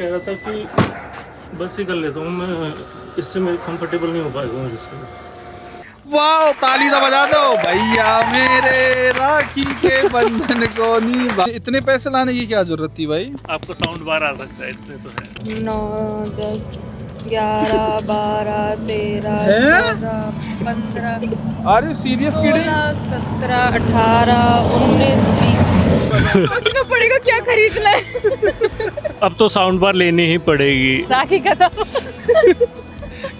कह रहा था कि बस ही कर लेता हूँ मैं, इससे मैं कंफर्टेबल नहीं हो पाएगा मुझसे। वाह, ताली तो बजा दो भैया मेरे, राखी के बंधन को निभा। इतने पैसे लाने की क्या जरूरत थी भाई? आपको साउंड बार आ सकता है, इतने तो है। 9, 10, 11, 12, 13, हैं? 14, 15, अरे सीरियस 16, 17, 18, 19, 20। सोचना पड़ेगा क्या खरीदना है। अब तो साउंड बार लेनी ही पड़ेगी। राखी खत्म।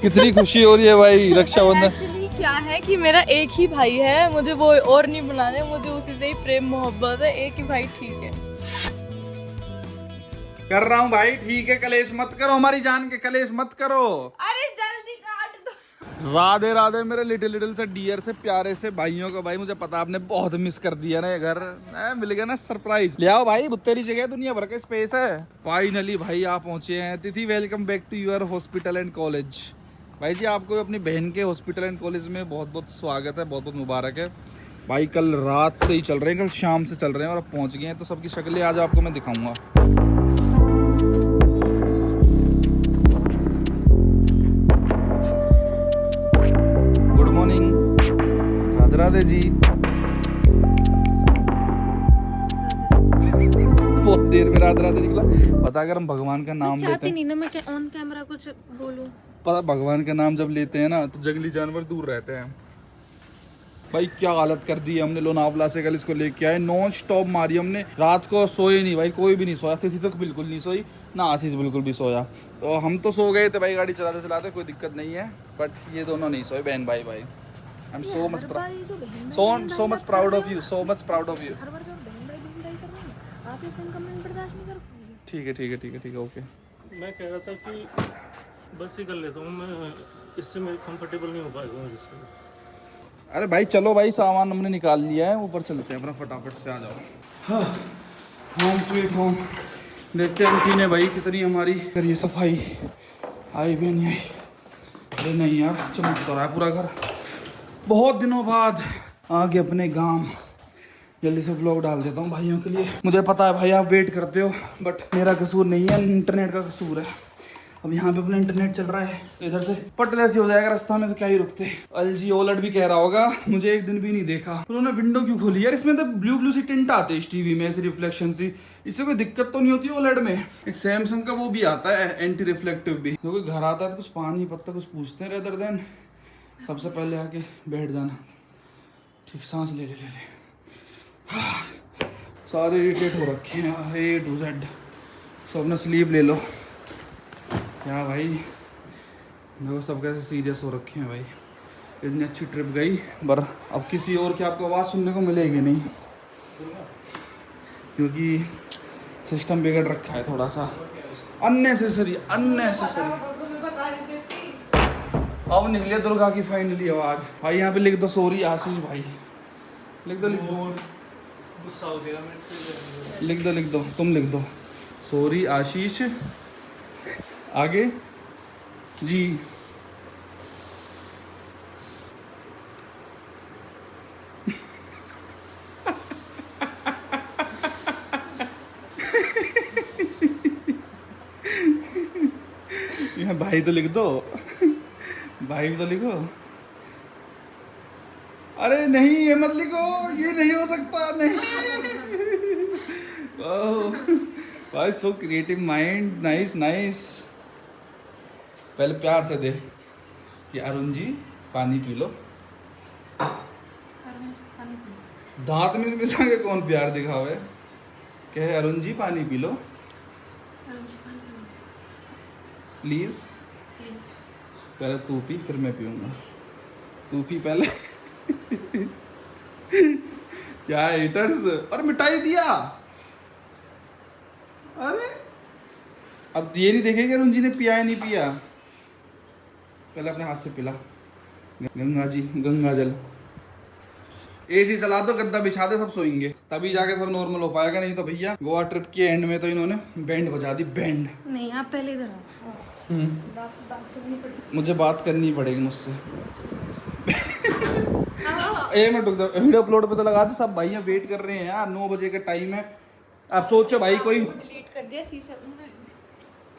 कितनी खुशी हो रही है भाई, रक्षाबंधन। एक्चुअली क्या है कि मेरा एक ही भाई है, मुझे वो और नहीं बनाने, मुझे उसी से ही प्रेम मोहब्बत है। एक ही भाई ठीक है। कर रहा हूँ भाई, ठीक है, कलेश मत करो, हमारी जान के कलेश मत करो। अरे जल्दी काट दो। राधे राधे मेरे लिटिल लिटिल से डियर से प्यारे से भाइयों को। भाई मुझे पता आपने बहुत मिस कर दिया ना, ये घर मिल गया ना सरप्राइज। ले आओ भाई, तेरी जगह दुनिया भर का स्पेस है। फाइनली भाई आप पहुंचे हैं। Tithi welcome back to your hospital and college. भाई जी आपको अपनी बहन के हॉस्पिटल एंड कॉलेज में बहुत बहुत स्वागत है, बहुत बहुत मुबारक है। भाई कल रात से ही चल रहे हैं, कल शाम से चल रहे हैं और अब पहुंच गए हैं, तो सबकी शक्लें आज आपको मैं दिखाऊंगा। Good morning, Radhe Radhe ji. बहुत देर में राधे राधे निकला। पता अगर हम भगवान का नाम लेते हैं, नहीं ना मैं ऑन कैमरा कुछ बोलूं। पता भगवान का नाम जब लेते हैं ना तो जंगली जानवर दूर रहते हैं। भाई क्या हालत कर दी है हमने लोनावला से, कल इसको लेके आए, नॉन स्टॉप मारी हमने। रात को सोए नहीं भाई, कोई भी नहीं सोया। तिथि तक बिल्कुल नहीं सोई, ना आशीष बिल्कुल भी सोया। तो हम तो सो गए थे भाई, गाड़ी चलाते चलाते, कोई दिक्कत नहीं है। बट ये दोनों नहीं सोए, बहन भाई। भाई I am so much proud of you, so much proud of you. ठीक है ठीक है ठीक है ठीक है, ओके। मैं कह रहा था कि बस ही कर लेता हूँ मैं, इससे मैं कंफर्टेबल नहीं हो पाएगा मुझसे। अरे भाई चलो भाई, सामान हमने निकाल लिया है, ऊपर चलते हैं अपना, फटाफट से आ जाओ। Home sweet home. देखते हैं आंटी ने भाई कितनी हमारी करिए सफाई, आई भी नहीं आई। अरे नहीं यार, चमक तो रहा है पूरा घर। बहुत दिनों बाद आगे अपने गांव, जल्दी से व्लॉग डाल देता हूँ भाइयों के लिए। मुझे पता है भाई आप वेट करते हो, बट मेरा कसूर नहीं है, इंटरनेट का कसूर है। अब यहाँ पे अपना इंटरनेट चल रहा है, तो इधर से पटले से हो जाएगा रास्ता में, तो क्या ही रुकते। LG OLED भी कह रहा होगा मुझे एक दिन भी नहीं देखा। उन्होंने विंडो क्यों खोली यार? इसमें तो ब्लू ब्लू सी टिंट आते हैं इस टीवी में, ऐसी रिफ्लेक्शन सी। इससे कोई दिक्कत तो नहीं होती OLED में? एक सैमसंग का वो भी आता है एंटी रिफ्लेक्टिव भी। जो कोई घर आता है तो कुछ पानी पत्ता कुछ पूछते हैं, रेदर देन सबसे पहले आके बैठ जाना। ठीक, सांस ले ले ले ले। सारे इरिटेट हो रखे हैं A to Z। सो अपना स्लीप ले लो। क्या भाई देखो सब कैसे सीरियस हो रखे हैं भाई। इतनी अच्छी ट्रिप गई, पर अब किसी और की आपको आवाज़ सुनने को मिलेगी नहीं, क्योंकि सिस्टम बिगड़ रखा है थोड़ा सा। अननेसेसरी। अब निकले दुर्गा की फाइनली आवाज़। भाई यहाँ पे लिख दो सॉरी आशीष भाई, लिख दो गुस्सा हो जाएगा मेरे से। लिख दो तुम लिख दो सॉरी आशीष। आगे जी। यहाँ भाई तो लिख दो, भाई भी तो लिखो। अरे नहीं ये मत लिखो, ये नहीं हो सकता, नहीं। भाई so creative mind, nice nice. पहले प्यार से दे कि अरुण जी पानी पी लो। दांत में मिसा के कौन प्यार दिखावे? कहे अरुण जी पानी पी लो प्लीज। पहले तू पी फिर मैं पीऊंगा, तू पी पहले। क्या हेटर्स। और मिटाई दिया। अरे अब ये नहीं देखेंगे अरुण जी ने पिया है नहीं पिया। पहले अपने हाथ से पिला। गंगा जी, गंगा जल। AC चला दो, गद्दा बिछा दे, सब सोएंगे, तभी जाके सब नॉर्मल हो पाएगा। नहीं तो भैया गोवा ट्रिप के एंड में तो इन्होंने बैंड बजा दी, बैंड। नहीं आप पहले इधर आओ। मुझे बात करनी पड़ेगी मुझसे। ए मैं वीडियो अपलोड पे तो लगा दो, सब भाइयाँ वेट कर रहे हैं यार, 9 बजे का टाइम है। आप सोचो भाई कोई डिलीट कर दिया C7 में।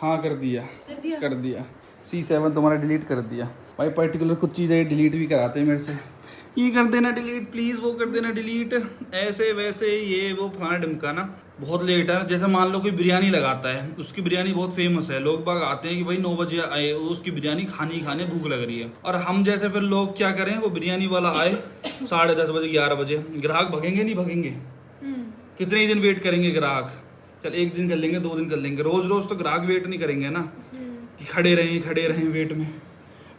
हाँ कर दिया कर दिया C7 तुम्हारा डिलीट कर दिया भाई। पर्टिकुलर कुछ चीज़ें डिलीट भी कराते हैं मेरे से, ये कर देना डिलीट प्लीज़, वो कर देना डिलीट, ऐसे वैसे ये वो फलाना ढिमका ना। बहुत लेट है, जैसे मान लो कोई बिरयानी लगाता है, उसकी बिरयानी बहुत फेमस है, लोग बाग आते हैं कि भाई 9 बजे आए, उसकी बिरयानी खाने भूख लग रही है, और हम जैसे फिर लोग क्या करें, वो बिरयानी वाला आए 10:30 बजे 11 बजे, ग्राहक भगेंगे नहीं भगेंगे? कितने ही दिन वेट करेंगे ग्राहक? चल 1 दिन कर लेंगे, 2 दिन कर लेंगे, रोज रोज तो ग्राहक वेट नहीं करेंगे ना कि खड़े रहें वेट में।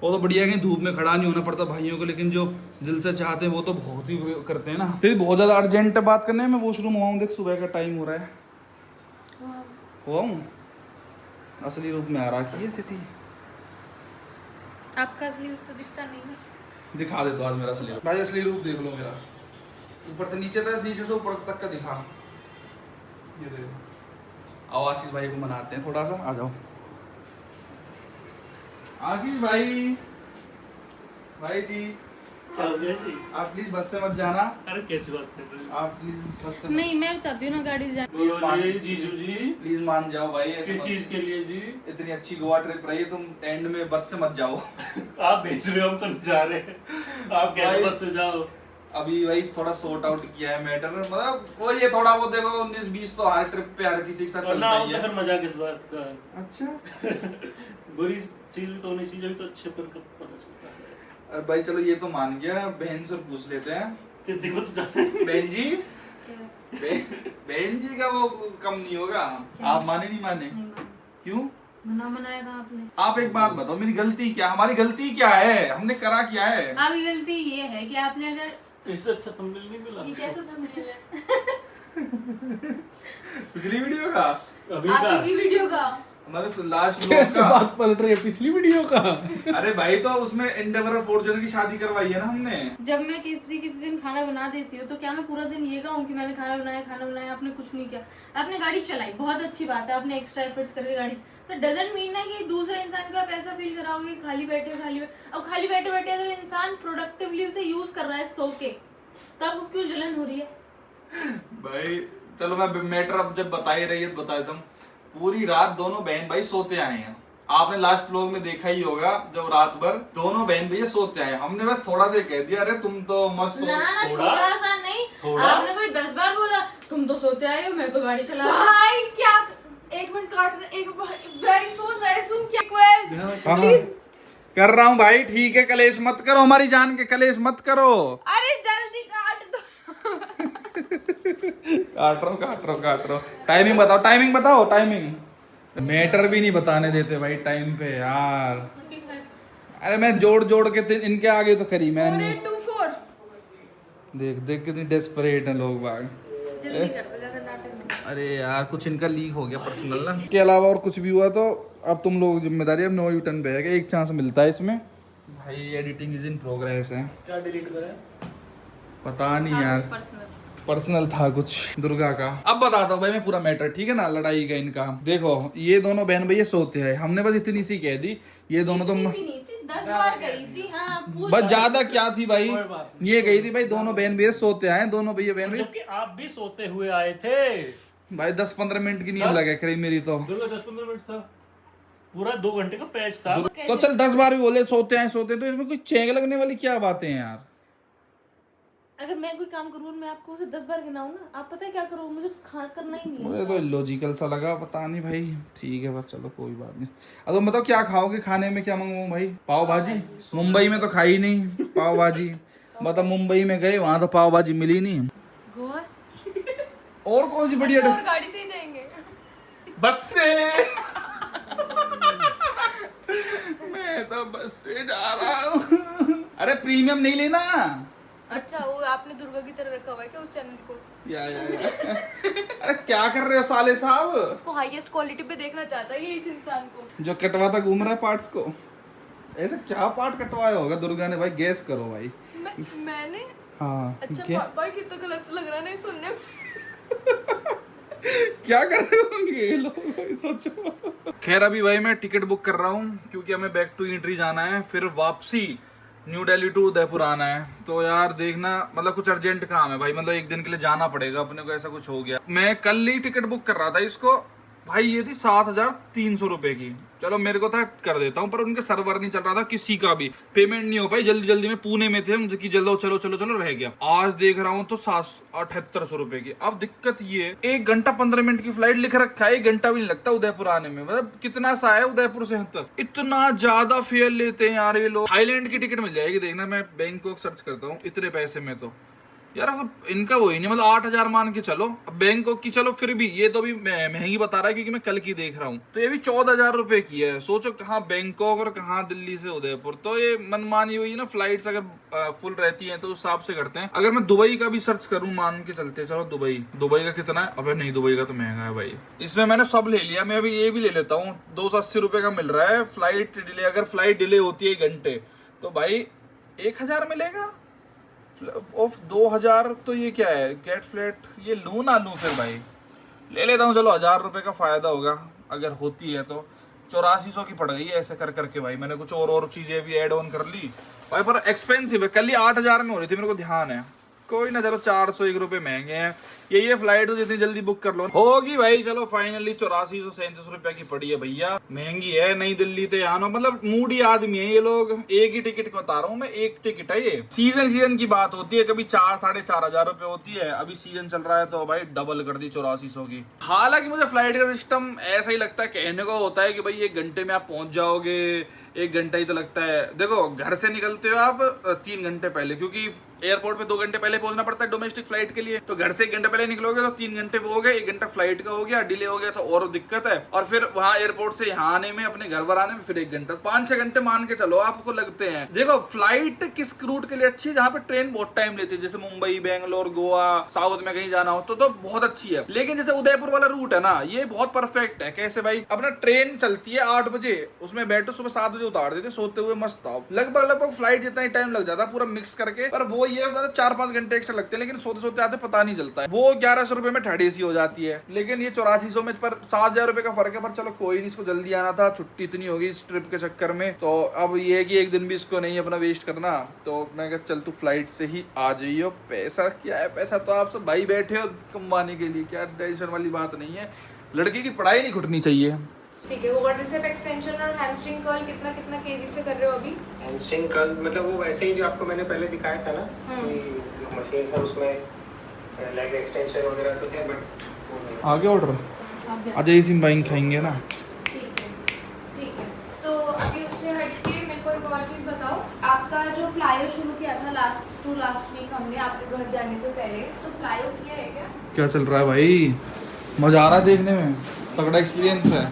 वो तो बढ़िया है, धूप में खड़ा नहीं होना पड़ता भाइयों को, लेकिन जो दिल से चाहते हैं वो तो बहुत ही करते हैं ना। तेरी बहुत ज़्यादा अर्जेंट है बात करने में, वॉशरूम हुआ हूँ, देख सुबह का टाइम हो रहा है। हुआ हूँ असली रूप में आ रहा की थी। आपका असली रूप तो दिखता नहीं है। दिखा दे तो आज मेरा असली रूप भाई, असली रूप देख लो मेरा, ऊपर से नीचे तक, नीचे से ऊपर तक का दिखा। ये देखो, आओ आशीष भाई को मनाते हैं थोड़ा सा, आ जाओ आशीष भाई। भाई जी क्या हो गया जी? आप प्लीज बस से मत जाना। अरे कैसी बात कर रहे हो? आप प्लीज बस से नहीं, मैं बताती हूँ ना गाड़ी से जाने। बोलो जी जीजू जी, प्लीज मान जाओ भाई। ऐसे किस मत- चीज के लिए जी? इतनी अच्छी गोवा ट्रिप रही, तुम एंड में बस से मत जाओ। आप भेज रहे हो, हम तो नहीं जा रहे। आप कह रहे हो बस से जाओ। अभी भाई थोड़ा सॉर्ट आउट किया है मैटर, मतलब वो ये थोड़ा वो देखो 19-20 तो हर ट्रिप पे हर किसी के साथ और चलता ना ही तो है। फिर मजाक इस बात का। अच्छा बुरी चीज भी तो होनी चाहिए, जब तो अच्छे पर का पता चलता है। भाई चलो ये तो मान गया, बहन से पूछ लेते हैं। देखो तो जाने। बहन जी, बहन जी का वो कम नहीं होगा, आप माने नहीं माने? क्यों मना मनाया था आपने? आप एक बात बताओ, मेरी गलती क्या, हमारी गलती क्या है, हमने करा क्या है? आपकी गलती ये है कि आपने अगर इससे अच्छा थंबनेल नहीं मिला। ये कैसा थंबनेल है? पिछली वीडियो का, अभी आपकी का की वीडियो का। हमारे लास्ट ब्लॉग का बात पलट रही है पिछली वीडियो का। अरे भाई तो उसमें एंडेवर और फॉर्च्यूनर की शादी करवाई है ना हमने। जब मैं किसी दिन खाना बना देती हूँ तो क्या मैं पूरा दिन ये कहूँ कि मैंने खाना बनाया, आपने कुछ नहीं किया, आपने गाड़ी चलाई, बहुत अच्छी बात है, आपने एक्स्ट्रा एफर्ट्स करके गाड़ी, तो डजंट मीन है कि दूसरे इंसान का पैसा फील कराओगे खाली बैठे। अब खाली बैठे अगर इंसान प्रोडक्टिवली उसे यूज कर रहा है सो के, तो आपको क्यों जलन हो रही है? भाई चलो मैं मैटर अब जब बता ही रही है तो बता देता हूँ। पूरी रात दोनों बहन भाई सोते आए हैं, आपने लास्ट व्लॉग में देखा ही होगा, जब रात भर दोनों बहन भैया सोते आए, हमने बस थोड़ा सा कह दिया अरे तुम तो मस्त सो। ना थोड़ा सा नहीं, आपने कोई 10 बार बोला तुम तो सोते आए हो, मैं तो गाड़ी चला रहा हूं। भाई क्या, एक मिनट काट रहे, एक वेरी सुन क्या रिक्वेस्ट हाँ, हाँ। कर रहा हूँ भाई, ठीक है, कलेश मत करो, हमारी जान के कलेश मत करो। अरे जल्दी काट दो। काट रहा हूँ। टाइमिंग बताओ टाइमिंग। मैटर भी नहीं बताने देते भाई टाइम पे यार। अरे मैं जोड़ के इनके आगे तो खरी मैंने। 4 देख कितनी डेस्परेट है लोग बाग। जल्दी कर दो, ज्यादा नाटक नहीं। अरे यार कुछ इनका लीक हो गया पर्सनल ना, इसके अलावा और कुछ भी हुआ तो अब तुम लोग जिम्मेदारी, अब नो यू टर्न पे है, एक चांस मिलता है इसमें भाई। एडिटिंग इज इन प्रोग्रेस है। क्या डिलीट करें? पता नहीं यार, पर्सनल पर्सनल था कुछ दुर्गा का। अब बताता हूँ भाई मैं पूरा मैटर, ठीक है ना, लड़ाई का इनका। देखो ये दोनों बहन भैया सोते हैं, हमने बस इतनी सी कह दी, ये दोनों तो 10 बार गई थी। हाँ बस ज्यादा क्या थी भाई, ये गई थी भाई, दोनों बहन भैया सोते आए, दोनों भैया बहन भैया जबकि आप भी सोते हुए आए थे भाई। 10-15 मिनट की नींद लगे करी मेरी तो। 10-15 मिनट था, पूरा 2 घंटे का पैच था। तो चल 10 बार भी बोले सोते हैं, तो इसमें कोई चेंग लगने वाली क्या बातें हैं यार। अगर मैं कोई काम करूँ और मैं आपको उसे 10 बार गिनाऊं ना, आप पता है क्या करो, मुझे करना ही नहीं है। मुझे तो लॉजिकल सा लगा, पता नहीं भाई, ठीक है बस चलो कोई बात नहीं। अब तुम बताओ क्या खाओगे, खाने में क्या मंगवाऊं भाई? पाव भाजी? मुंबई में तो खाई नहीं पाव भाजी, मतलब मुंबई में गए वहां तो पाव भाजी मिली नहीं। गोवा और कौन सी बढ़िया और गाड़ी से ही जाएंगे। बस से मैं तो बस से जा रहा हूँ। अरे प्रीमियम नहीं लेना। अच्छा, वो आपने दुर्गा की तरह रखा हुआ है क्या उस चैनल को? या। अरे क्या कर रहे हो साले साहब? उसको हाईएस्ट क्वालिटी पे देखना चाहता है ये इस इंसान को। जो कटवाता घूम रहा है पार्ट्स को, ऐसे क्या पार्ट कटवाया होगा दुर्गा ने भाई, गैस करो भाई। मैंने हाँ अच्छा भाई कितना गलत लग रहा है नहीं सुनने में। क्या कर रहे होंगे ये लोग भाई, सोचो। खैर अभी भाई मैं टिकट बुक कर रहा हूँ क्योंकि हमें बैक टू इंट्री जाना है, फिर वापसी न्यू दिल्ली टू उदयपुर आना है। तो यार देखना, मतलब कुछ अर्जेंट काम है भाई, मतलब एक दिन के लिए जाना पड़ेगा अपने को, ऐसा कुछ हो गया। मैं कल ही टिकट बुक कर रहा था इसको, भाई ये थी 7,300 रुपए की। चलो मेरे को था कर देता हूँ, पर उनके सर्वर नहीं चल रहा था, किसी का भी पेमेंट नहीं हो पाई। जल्दी जल्दी में पुणे में थे हम कि जल्दी चलो चलो चलो रह गया। आज देख रहा हूँ तो 7,78 रुपए की। अब दिक्कत ये 1 घंटा 15 मिनट की फ्लाइट लिख रखा है, 1 घंटा भी नहीं लगता उदयपुर आने में। मतलब कितना सा है उदयपुर से यहाँ तक, इतना ज्यादा फेयर लेते हैं यार ये लोग। थाईलैंड की टिकट मिल जाएगी, देखना मैं बैंकॉक सर्च करता हूँ इतने पैसे में। तो यार अगर इनका वही नहीं, मतलब 8,000 मान के चलो। अब बैंकॉक की चलो फिर भी, ये तो भी महंगी बता रहा है क्योंकि मैं कल की देख रहा हूँ, तो ये भी 14,000 रुपए की है। सोचो कहाँ बैंकॉक और कहाँ दिल्ली से उदयपुर। तो ये मनमानी हुई ना, फ्लाइट्स अगर फुल रहती हैं तो उस हिसाब से करते हैं। अगर मैं दुबई का भी सर्च करूँ, मान के चलते चलो दुबई का कितना है। अबे नहीं, दुबई का तो महंगा है भाई। इसमें मैंने सब ले लिया, मैं अभी ये भी ले लेता हूँ। 280 रुपए का मिल रहा है फ्लाइट डिले। अगर फ्लाइट डिले होती है 1 घंटे तो भाई 1,000 मिलेगा ऑफ 2,000। तो ये क्या है, गेट फ्लैट, ये लूं ना लूं फिर भाई ले लेता हूँ। चलो 1,000 रुपए का फायदा होगा अगर होती है तो। 8400 की पड़ गई है ऐसे कर करके भाई। मैंने कुछ और चीजें भी ऐड ऑन कर ली भाई, पर एक्सपेंसिव है। कल ही 8,000 में हो रही थी, मेरे को ध्यान है। कोई ना, चलो 401 रुपए महंगे हैं। ये फ्लाइट तो जितनी जल्दी बुक कर लो होगी भाई। चलो फाइनली 8437 रुपए की पड़ी है भैया। महंगी है, नई दिल्ली तो यहाँ मतलब मूडी आदमी है ये लोग। एक ही टिकट बता रहा हूँ मैं, एक टिकट है ये। सीजन की बात होती है, कभी 4-4,500 रुपए होती है। अभी सीजन चल रहा है तो भाई डबल कर दी 8400 की। हालांकि मुझे फ्लाइट का सिस्टम ऐसा ही लगता है, कहने को होता है कि भाई 1 घंटे में आप पहुंच जाओगे। 1 घंटा ही तो लगता है। देखो घर से निकलते हो आप 3 घंटे पहले, क्योंकि एयरपोर्ट पे 2 घंटे पहले पहुंचना पड़ता है डोमेस्टिक फ्लाइट के लिए। तो घर से 1 घंटे पहले निकलोगे तो 3 घंटे वो हो गए, 1 घंटा फ्लाइट का हो गया। डिले हो गया तो और दिक्कत है। और फिर वहां एयरपोर्ट से यहाँ आने में, अपने घर पर आने में फिर 1 घंटा, 5-6 घंटे मान के चलो आपको लगते हैं। देखो फ्लाइट किस रूट के लिए अच्छी है, जहाँ पे ट्रेन बहुत टाइम लेती है, जैसे मुंबई, बेंगलोर, गोवा, साउथ में कहीं जाना हो तो बहुत अच्छी है। लेकिन जैसे उदयपुर वाला रूट है ना, ये बहुत परफेक्ट है। कैसे भाई, अपना ट्रेन चलती है 8 बजे, उसमें बैठो, सुबह 7 बजे उतार देते, सोते हुए मस्त आओ। लगभग फ्लाइट जितना ही टाइम लग जाता है पूरा मिक्स करके। पर वो ये 4-5 घंटे एक्स्ट्रा लगते हैं, लेकिन सोते आते पता नहीं चलता है। वो 1100 रुपए में थर्ड AC हो जाती है, लेकिन ये 8400 में, पर 7,000 रुपए का फर्क है। पर चलो कोई नहीं, इसको जल्दी आना था, छुट्टी इतनी होगी इस ट्रिप के चक्कर में। तो अब ये है कि 1 दिन भी इसको नहीं अपना वेस्ट करना। तो मैं कहा चल तू फ्लाइट से ही आ जाइयो। पैसा क्या है, पैसा तो आप सब भाई बैठे हो कमाने के लिए, क्या टेंशन वाली बात नहीं है। लड़के की पढ़ाई नहीं घुटनी चाहिए। ठीक है, वो क्वाड्रिसेप एक्सटेंशन और हैमस्ट्रिंग कर्ल कितना केजी से कर रहे हो अभी? हैमस्ट्रिंग कर्ल मतलब वो वैसे ही जो आपको मैंने पहले दिखाया था ना, जो मशीन था उसमें लेग एक्सटेंशन वगैरह तो थे, बट आगे ऑर्डर अजय सिंह भाई खाएंगे ना। ठीक है। तो अभी उससे हटके मेरे को एक और चीज़ बताओ। आपका जो प्लायो शुरू किया था लास्ट वीक हमने आपके घर जाने से पहले, तो प्लायो किया है क्या चल रहा है भाई? मजा आ रहा है देखने में, तगड़ा एक्सपीरियंस है।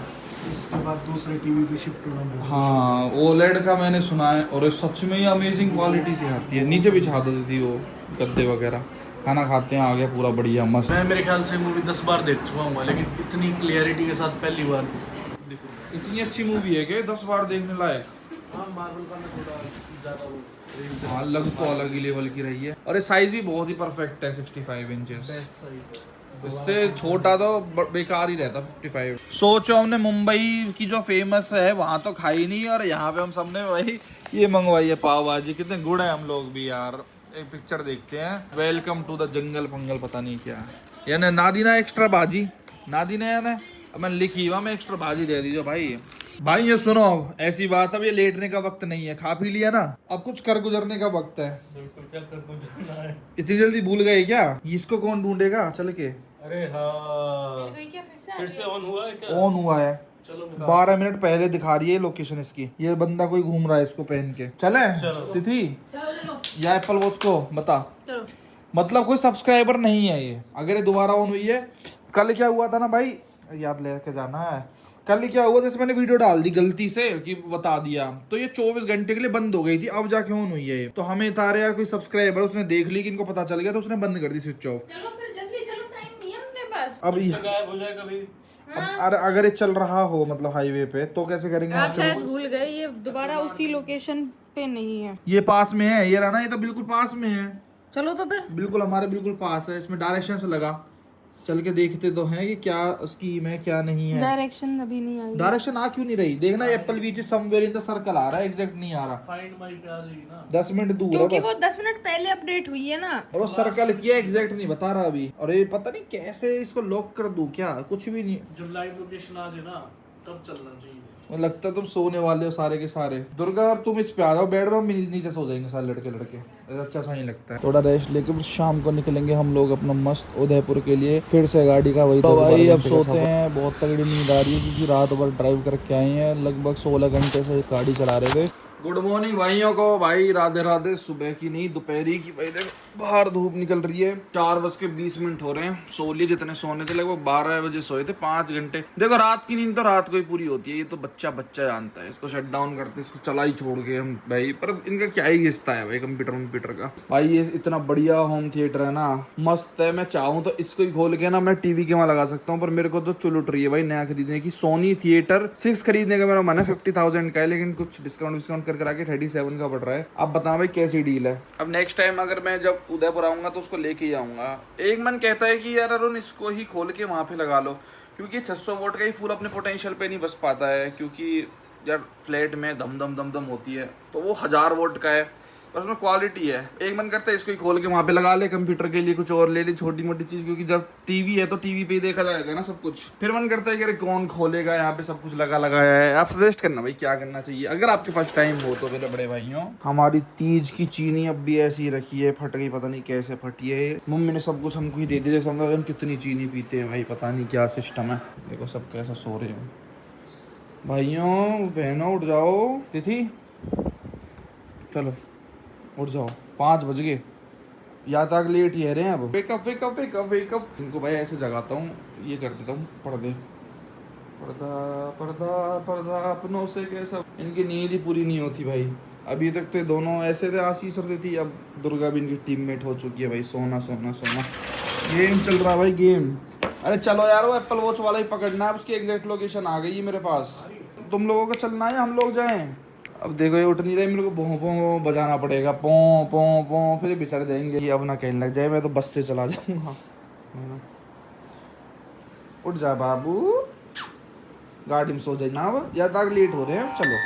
इसके बाद दूसरे टीवी पे शिफ्ट होना बहुत हाँ, OLED का मैंने सुना है, और सच में ही अमेजिंग क्वालिटी से आती है। नीचे भी छा देती थी वो गद्दे वगैरह। खाना खाते हैं, आ गया पूरा बढ़िया मस्त। मैं मेरे ख्याल से मूवी 10 बार देख चुका हूँ, लेकिन इतनी क्लियरिटी के साथ पहली बार देखूंगा। इतनी अच्छी मूवी है कि 10 बार देखने लायक। हाँ, मार्वल का मैं थोड़ा ज़्यादा वो हाँ, अलग तो अलग ही लेवल की रही है। और ये साइज भी बहुत ही परफेक्ट है, 65 इंचेस। बेस्ट साइज है। इससे छोटा तो बेकार ही रहता 55। सोचो हमने मुंबई की जो फेमस है वहाँ तो खाई नहीं, और यहाँ पे हम सबने वही ये मंगवाई है पाव भाजी। कितने गुड़ है हम लोग भी यार। एक पिक्चर देखते हैं, वेलकम टू द जंगल फंगल, पता नहीं क्या है। यानी नादीना एक्स्ट्रा भाजी, नादीना यानी अब मैंने लिखी हुआ मैं एक्स्ट्रा भाजी दे दीजिए भाई। भाई ये सुनो, ऐसी बात, अब ये लेटने का वक्त नहीं है, खा पी लिया ना, अब कुछ कर गुजरने का वक्त है। बिल्कुल, क्या कर गुजरना है। इतनी जल्दी भूल गए क्या? इसको कौन ढूंढेगा चल के? अरे हाँ, क्या फिर से ऑन हुआ है क्या? ऑन हुआ है, चलो 12 मिनट पहले दिखा रही है लोकेशन इसकी। ये बंदा कोई घूम रहा है इसको पहन के। चले तिथि या एप्पल वॉच को बता। चलो। मतलब कोई सब्सक्राइबर नहीं है ये, अगर ये दोबारा ऑन हुई है। कल क्या हुआ था ना भाई, याद लेके जाना है। कल क्या हुआ, जैसे मैंने वीडियो डाल दी गलती से कि बता दिया, तो ये 24 घंटे के लिए बंद हो गई थी। अब जाके ऑन हुई है ये। तो हमें था यार कोई सब्सक्राइबर उसने देख ली कि इनको पता चल गया, तो उसने बंद कर दी, स्विच ऑफ। चलो फिर जल्दी चलो, टाइम नहीं है अपने पास। अब गायब हो जाएगा कभी। अगर ये चल रहा हो मतलब हाईवे पे, तो कैसे करेंगे? आप शायद भूल गए, ये दोबारा उसी लोकेशन पे नहीं है। ये पास में है, ये रहा ना, ये तो बिल्कुल पास में है। चलो तो फिर। बिल्कुल हमारे बिल्कुल पास है, इसमें डायरेक्शन से लगा। चल के देखते तो हैं कि क्या स्कीम है क्या नहीं है। डायरेक्शन अभी नहीं आई। डायरेक्शन आ क्यों नहीं रही? देखना Apple which somewhere in the circle आ रहा है, एग्जैक्ट नहीं आ रहा। फाइंड माई पे आ जाएगी ना। 10 मिनट दूर है क्योंकि बस। वो 10 मिनट पहले अपडेट हुई है ना। और वो सर्कल किया एग्जैक्ट नहीं बता रहा अभी। और ये पता नहीं कैसे इसको लॉक कर दूं क्या, कुछ भी नहीं। जब लाइव लोकेशन आ जाए ना तब चलना चाहिए। मुझे लगता है तुम सोने वाले हो सारे के सारे। दुर्गा और तुम इस पे आ जाओ बेड में, हम नीचे सो जाएंगे सारे लड़के लड़के। अच्छा सा ही लगता है। थोड़ा रेस्ट लेके फिर शाम को निकलेंगे हम लोग अपना मस्त उदयपुर के लिए। फिर से गाड़ी का वही तो भाई अब सोते हैं। बहुत तगड़ी नींद आ रही है क्योंकि रात भर ड्राइव करके आए हैं। लगभग 16 घंटे से गाड़ी चला रहे थे। गुड मॉर्निंग भाइयों को। भाई राधे राधे। सुबह की नहीं दोपहरी की। भाई देखो बाहर धूप निकल रही है। 4:20 हो रहे हैं। सो लिए जितने सोने थे, लगभग 12 बजे सोए थे, 5 घंटे। देखो रात की नींद तो रात को ही पूरी होती है। ये तो बच्चा जानता है। इसको शट डाउन करते, इसको चला ही छोड़ के हम भाई। पर इनका क्या ही रिश्ता है भाई कंप्यूटर का। भाई ये इतना बढ़िया होम थिएटर है ना, मस्त है। मैं चाहूँ तो इसको ही खोल के ना मैं टीवी के वहाँ लगा सकता हूँ। पर मेरे को तो चुल उठ रही है भाई नया खरीदने की। सोनी थिएटर 6 खरीदने का मेरा मन है। 50,000 का है, लेकिन कुछ डिस्काउंट करा के 37 का पड़ रहा है। अब बताना भाई कैसी डील है। अब नेक्स्ट टाइम अगर मैं जब उदयपुर आऊंगा तो उसको लेके ही आऊंगा। एक मन कहता है कि यार अरुण इसको ही खोल के वहां पे लगा लो, क्योंकि 600 वोल्ट का ही फुल अपने पोटेंशियल पे नहीं बस पाता है। क्योंकि यार फ्लैट में दम दम होती है, तो वो 1000 वोल्ट का है, बस उसमें क्वालिटी है। एक मन करता है इसको ही खोल के वहाँ पे लगा ले, कंप्यूटर के लिए कुछ और ले ले छोटी मोटी चीज, क्योंकि जब टीवी है तो टीवी पे ही देखा जाएगा ना सब कुछ। फिर मन करता है कि अरे कौन खोलेगा, यहाँ पे सब कुछ लगाया है। आप सजेस्ट करना भाई क्या करना चाहिए अगर आपके पास टाइम हो तो। मेरे बड़े भाइयों, हमारी तीज की चीनी अब भी ऐसी ही रखी है, फट गई, पता नहीं कैसे फटी है। मम्मी ने सब कुछ हमको ही दे दिया। जैसे हम कितनी चीनी पीते हैं भाई, पता नहीं क्या सिस्टम है। देखो सब कैसा सो रहे हैं। भाइयों बहनों उठ जाओ। तिथि चलो उठ जाओ, 5 बज गए। या तक लेट ही रहे हैं अब। Wake up wake up wake up wake up. इनको भाई ऐसे जगाता हूँ, ये कर देता हूँ पर्दे। पर्दा पर्दा पर्दा अपनों से कैसा। इनकी नींद ही पूरी नहीं होती भाई। अभी तक तो दोनों ऐसे थे, आशीष और थी। अब दुर्गा भी इनकी टीममेट हो चुकी है भाई। सोना सोना सोना। गेम चल रहा है भाई गेम। अरे चलो यार वो एप्पल वॉच वाला ही पकड़ना है। उसकी एग्जैक्ट लोकेशन आ गई है मेरे पास। तुम लोगों को चलना है, हम लोग जाएं। अब देखो ये उठ नहीं रहे, मेरे को पों पों बजाना पड़ेगा। पों पों पों, फिर बिछड़ जाएंगे। ये अब ना कहने लग जाए मैं तो बस से चला जाऊंगा। उठ जा बाबू, गाड़ी में सो जाए ना। अब या तक लेट हो रहे हैं। चलो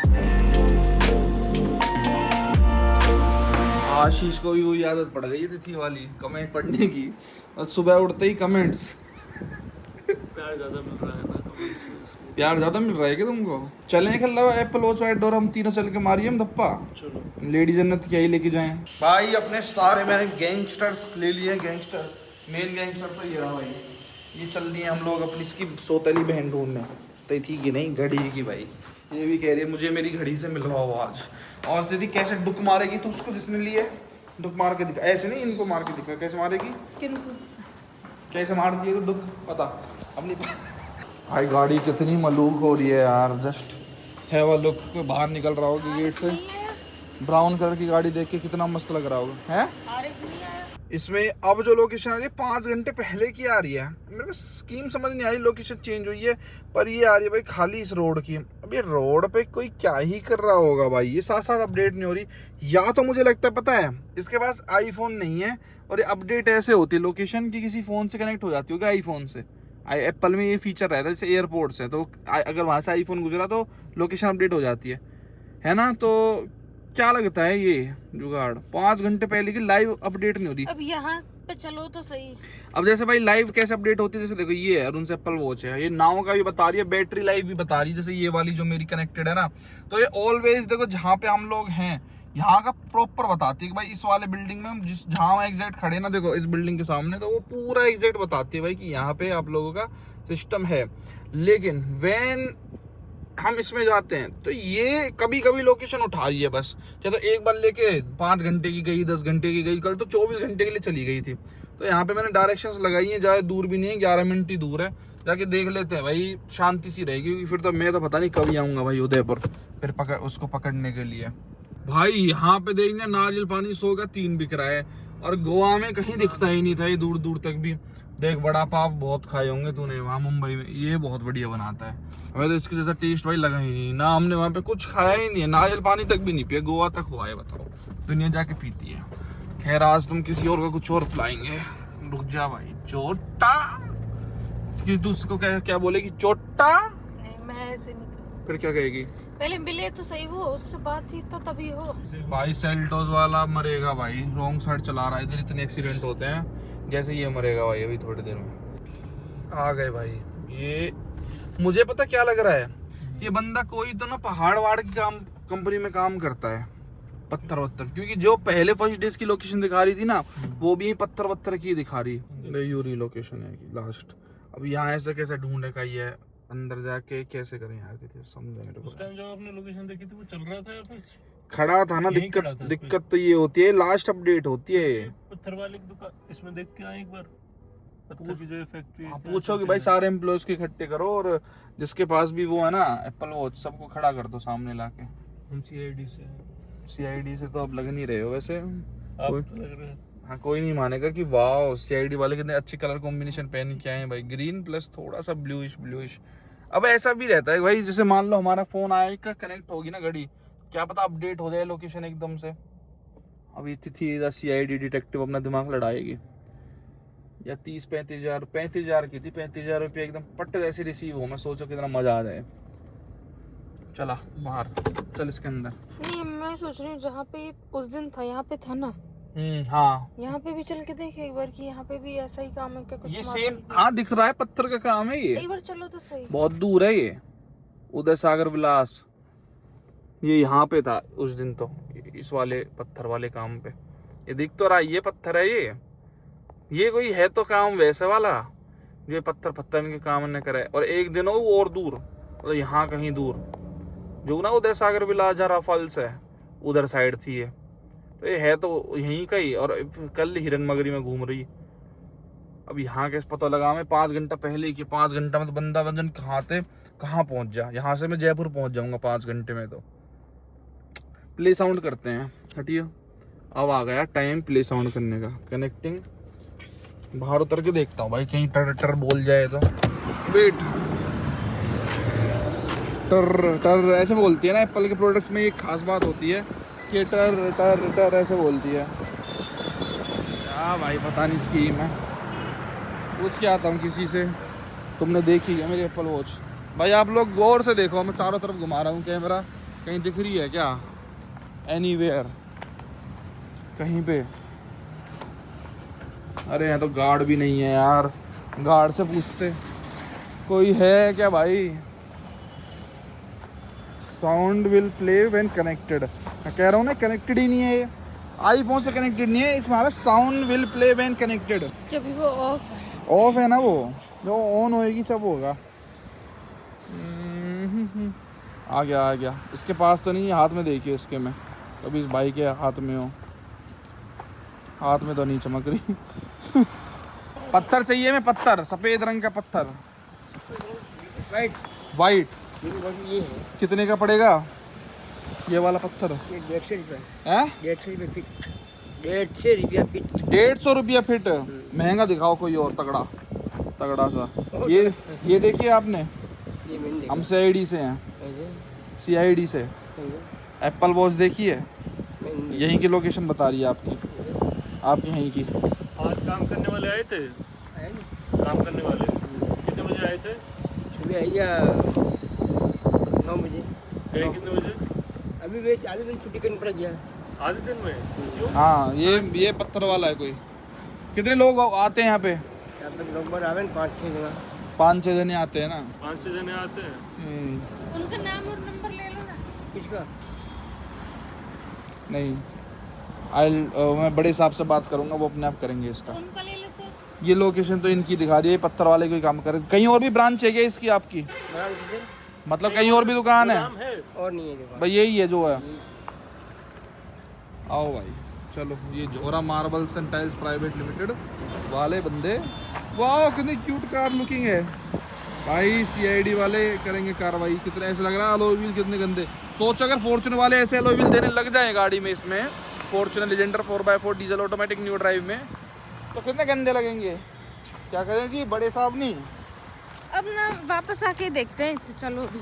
आशीष को भी वही आदत पड़ गई थी वाली कमेंट पढ़ने की। और सुबह उठते ही कमेंट्स। प्यार ज्यादा मिल रहा है ना कमेंट्स से, इसलिए। प्यार ज्यादा मिल रहा है क्या तुमको? चलें कल एप्पल वॉच और हम तीनों चल के मारिए हम धप्पा। चलो लेडी जन्नत क्या ही लेके जाएं भाई। अपने सारे मैंने गैंगस्टर्स ले लिए। गैंगस्टर मेन गैंगस्टर तो ये रहा भाई। ये चल दिए हम लोग अपनी इसकी सोतली बहन ढूंढने। तो थी कि नहीं घड़ी की भाई। ये भी कह रही है मुझे मेरी घड़ी से मिलवाओ आज। और दीदी कैसे डुक मारेगी तो उसको जिसने लिए डुक मार के दिखा। ऐसे नहीं, इनको मार के दिखा कैसे मारेगी। किनको? कैसे मार दिए तो डुक पता अपनी। भाई गाड़ी कितनी मलूक हो रही है यार। जस्ट है वो लुक। कोई बाहर निकल रहा होगा गेट से। ब्राउन कलर की गाड़ी देख के कितना मस्त लग रहा होगा है। इसमें अब जो लोकेशन आ रही है 5 घंटे पहले की आ रही है। मेरे को स्कीम समझ नहीं आ रही, लोकेशन चेंज हुई है पर ये आ रही है भाई खाली इस रोड की। अब ये रोड पे कोई क्या ही कर रहा होगा भाई। ये साथ साथ अपडेट नहीं हो रही। या तो मुझे लगता है पता है इसके पास आईफोन नहीं है, और ये अपडेट ऐसे होती है लोकेशन की किसी फ़ोन से कनेक्ट हो जाती होगी आईफोन से। एप्पल में ये फीचर रहता है जैसे एयरपोर्ट्स है, तो अगर वहाँ से आईफोन गुजरा तो लोकेशन अपडेट हो जाती है ना। तो क्या लगता है ये जुगाड़ 5 घंटे पहले की लाइव अपडेट नहीं होती। अब यहाँ पे चलो तो सही। अब जैसे भाई लाइव कैसे अपडेट होती है, जैसे देखो ये है अरुण से एप्पल वॉच है, ये नाव का भी बता रही है, बैटरी लाइफ भी बता रही है। जैसे ये वाली जो मेरी कनेक्टेड है ना, तो ये ऑलवेज देखो जहाँ पे हम लोग हैं यहाँ का प्रॉपर बताती है कि भाई इस वाले बिल्डिंग में जिस जहाँ हम एग्जैक्ट खड़े ना, देखो इस बिल्डिंग के सामने, तो वो पूरा एग्जैक्ट बताती है भाई कि यहाँ पे आप लोगों का सिस्टम है। लेकिन व्हेन हम इसमें जाते हैं तो ये कभी कभी लोकेशन उठा रही है बस। चलो एक बार लेके 5 घंटे की गई, 10 घंटे की गई, कल तो 24 घंटे के लिए चली गई थी। तो यहाँ पे मैंने डायरेक्शंस लगाई हैं, ज़्यादा दूर भी नहीं है, 11 मिनट ही दूर है। जाके देख लेते हैं भाई, शांति सी रहेगी। क्योंकि फिर तो मैं तो पता नहीं कब आऊँगा भाई उदयपुर फिर उसको पकड़ने के लिए। भाई यहाँ पे देखना नारियल पानी 100 का 3 बिक रहा है, और गोवा में कहीं दिखता ही नहीं था ये दूर दूर तक भी। देख बड़ा पाव बहुत खाए होंगे तूने वहाँ मुंबई में, ये बहुत बढ़िया बनाता है। हमें तो इसके जैसा टेस्ट भाई लगा ही नहीं ना, हमने वहाँ पे कुछ खाया ही नहीं है, नारियल पानी तक भी नहीं पिया। गोवा तक हुआ है बताओ, दुनिया जाके पीती है। खैर आज तुम किसी और का कुछ और पिलाएंगे, रुक जा भाई छोटा। कि तू उसको क्या क्या बोलेगी, चोटा? नहीं, मैं ऐसे नहीं करूँ। फिर क्या कहेगी? पहले मिले तो सही वो, उससे बातचीत तो तभी हो। भाई सेल्टोस वाला मरेगा भाई, रॉन्ग साइड चला रहा है, इधर इतने एक्सीडेंट होते हैं, जैसे ये मरेगा भाई अभी थोड़ी देर में। आ गए भाई। ये मुझे पता क्या लग रहा है, ये बंदा कोई तो ना पहाड़ वहाड़ की कंपनी में काम करता है, पत्थर वत्थर, क्योंकि जो पहले फर्स्ट डेज की लोकेशन दिखा रही थी ना, वो भी पत्थर वत्थर की दिखा रही। यूरी लोकेशन है लास्ट। अब यहाँ ऐसे कैसे ढूंढे का ये अंदर जाके कैसे करें यार, समझ मेरे को। उस टाइम जब आपने लोकेशन देखी थी वो चल रहा था या फिर खड़ा था ना, यहीं खड़ा था दिक्कत तो ये होती है, लास्ट अपडेट होती है ये। पत्थर वाले की दुकान इसमें देख के आए एक बार, पत्थर की जो फैक्ट्री है। पूछो कि भाई सारे एम्प्लॉयज को इकट्ठे करो और जिसके पास भी वो है ना एप्पल वॉच, सबको खड़ा कर दो सामने लाके। हम सीआईडी से तो अब लग नहीं रहे हो वैसे, आप तो लग रहे हैं। हाँ कोई नहीं मानेगा कि वाह सीआईडी वाले कितने अच्छे कलर कॉम्बिनेशन पहन के आए हैं भाई, ग्रीन प्लस थोड़ा सा ब्लूइश। अब ऐसा भी रहता है भाई, जैसे मान लो हमारा फोन आएगा कनेक्ट होगी ना घड़ी, क्या पता अपडेट हो जाए लोकेशन एकदम से। अभी थी सीआईडी डिटेक्टिव अपना दिमाग लड़ाएगी। या 35,000 की थी, 35,000 रुपये एकदम पट जैसे रिसीव हो, मैं सोचो कितना मजा आ जाए। चला बाहर, चल इसके अंदर। नहीं, मैं सोच रही हूँ जहाँ पे उस दिन था, यहाँ पे था ना, हाँ यहाँ पे भी चल के देख एक बार कि यहाँ पे भी ऐसा ही काम है क्या? कुछ ये मालूम सेम, नहीं। हाँ दिख रहा है, पत्थर का काम है ये। एक बार चलो तो सही। बहुत दूर है ये, उदय सागर विलास। ये यहाँ पे था उस दिन तो, इस वाले पत्थर वाले काम पे। ये दिख तो रहा है, ये पत्थर है ये कोई है तो काम वैसे वाला जो पत्थर इनके काम ने करे। और एक दिन हो और दूर, मतलब यहाँ कहीं दूर, जो ना उदय सागर विलास जरा फॉल्स है उधर साइड थी ये, तो ये है तो यहीं का ही। और कल हिरन मगरी में घूम रही। अब यहाँ कैसे पता लगा मैं 5 घंटा पहले कि 5 घंटा में तो बंदा वजन कहाँ पहुंच जा। यहाँ से मैं जयपुर पहुंच जाऊंगा 5 घंटे में। तो प्ले साउंड करते हैं, हटिए। अब आ गया टाइम प्ले साउंड करने का। कनेक्टिंग, बाहर उतर के देखता हूँ भाई कहीं टर बोल जाए तो। वेट, टर ऐसे बोलती है ना एप्पल के प्रोडक्ट्स में, एक खास बात होती है कि टर ऐसे बोलती है। क्या भाई पता नहीं स्कीम है, पूछ के आता हूँ किसी से। तुमने देखी है मेरी एप्पल वॉच? भाई आप लोग गौर से देखो, मैं चारों तरफ घुमा रहा हूँ कैमरा, कहीं दिख रही है क्या? एनीवेयर, कहीं पे? अरे यहाँ तो गार्ड भी नहीं है यार, गार्ड से पूछते कोई है क्या भाई। Sound will play when connected, मैं कह रहा हूँ ना कनेक्टेड ही नहीं है ये, आईफोन से कनेक्टेड नहीं है, इसमें sound will play when connected. जब वो ऑफ है, ऑफ है ना वो, जो ऑन होएगी तब होगा। आ गया। इसके पास तो नहीं है, हाथ में देखिए इसके में, कभी इस भाई के हाथ में हो। हाथ में तो नहीं चमक रही। पत्थर चाहिए मैं, पत्थर सफेद रंग का पत्थर, वाइट। ये है कितने का पड़ेगा ये वाला पत्थर? 150 रुपये। हैं? 150 रुपये फिट। 150 रुपया फिट। 150 रुपया फिट? महंगा दिखाओ कोई और तगड़ा सा। ये देखिए आपने, ये मैंने हम सीआईडी से हैं, सीआईडी से। एप्पल वॉच देखिए, यहीं की लोकेशन बता रही है आपकी यहीं की। आज काम करने वाले आए थे, काम करने वाले कितने बजे आए थे? सुबह आइया 9 बजे। गए कितने बजे? अभी वे आधे दिन छुट्टी करनी पड़ गया। आधे दिन में? क्यों? हाँ ये पत्थर वाला है कोई। कितने लोग आते हैं यहाँ पे? यहाँ तक लोग बार आवे 5-6 जगह। 5-6 जने आते हैं ना। 5-6 जने आते हैं। उनका नाम और नंबर ले लो ना। किसका? नहीं, मैं बड़े साहब से बात करूंगा, वो अपने आप करेंगे इसका। उनका ले लेते हैं। ये लोकेशन तो इनकी दिखा रही है, पत्थर वाले कोई काम करे। कहीं और भी ब्रांच है क्या इसकी आपकी? ब्रांच से मतलब कहीं और भी दुकान है? नाम है और नहीं है दुकान। भाई यही है जो है। आओ भाई चलो, ये जोरा marbles and tiles private limited वाले बंदे, वाह कितनी क्यूट कार लुकिंग है भाई। सीआईडी वाले करेंगे कार्रवाई। कितने ऐसे लग रहा है अलॉय व्हील कितने गंदे। सोचो अगर फॉर्च्यूनर वाले ऐसे अलॉय व्हील देने लग जाए गाड़ी में, इसमें Fortuner Legender 4x4 diesel automatic new drive में, तो कितने गंदे लगेंगे। क्या करें जी बड़े साहब? नहीं, अब ना वापस आके देखते हैं, चलो अभी।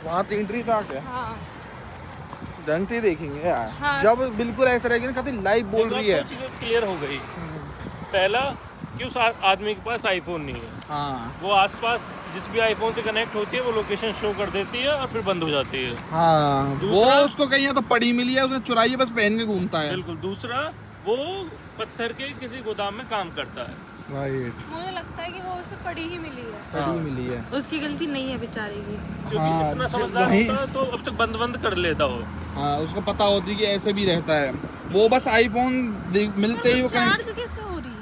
वहाँ तो एंट्री था क्या? हाँ ढंग से ही देखेंगे यार। हाँ। जब बिल्कुल ऐसा रहेगा ना, कहते लाइव बोल रही है। चीज़ें क्लियर हो गई। पहला कि उस आदमी के पास आईफोन नहीं है। हाँ वो आसपास जिस भी आईफोन से कनेक्ट होती है वो लोकेशन शो कर देती है और फिर बंद हो जाती है। हाँ, वो दूसरा- उसको कहीं या तो पड़ी मिली है, उसने चुराई है, बस पहन के घूमता है। बिल्कुल। दूसरा, वो पत्थर के किसी गोदाम में काम करता है। राइट, मुझे लगता है कि वो उसे पड़ी ही मिली है, पड़ी मिली है। उसकी गलती नहीं है बेचारे की। क्योंकि हाँ, इतना समझदार वही- होता तो अब तक बंद कर लेता वो। हाँ, उसको पता होती कि ऐसे भी रहता है। वो बस आईफोन मिलते ही वो कनेक्ट। चार्ज कैसे हो रही है?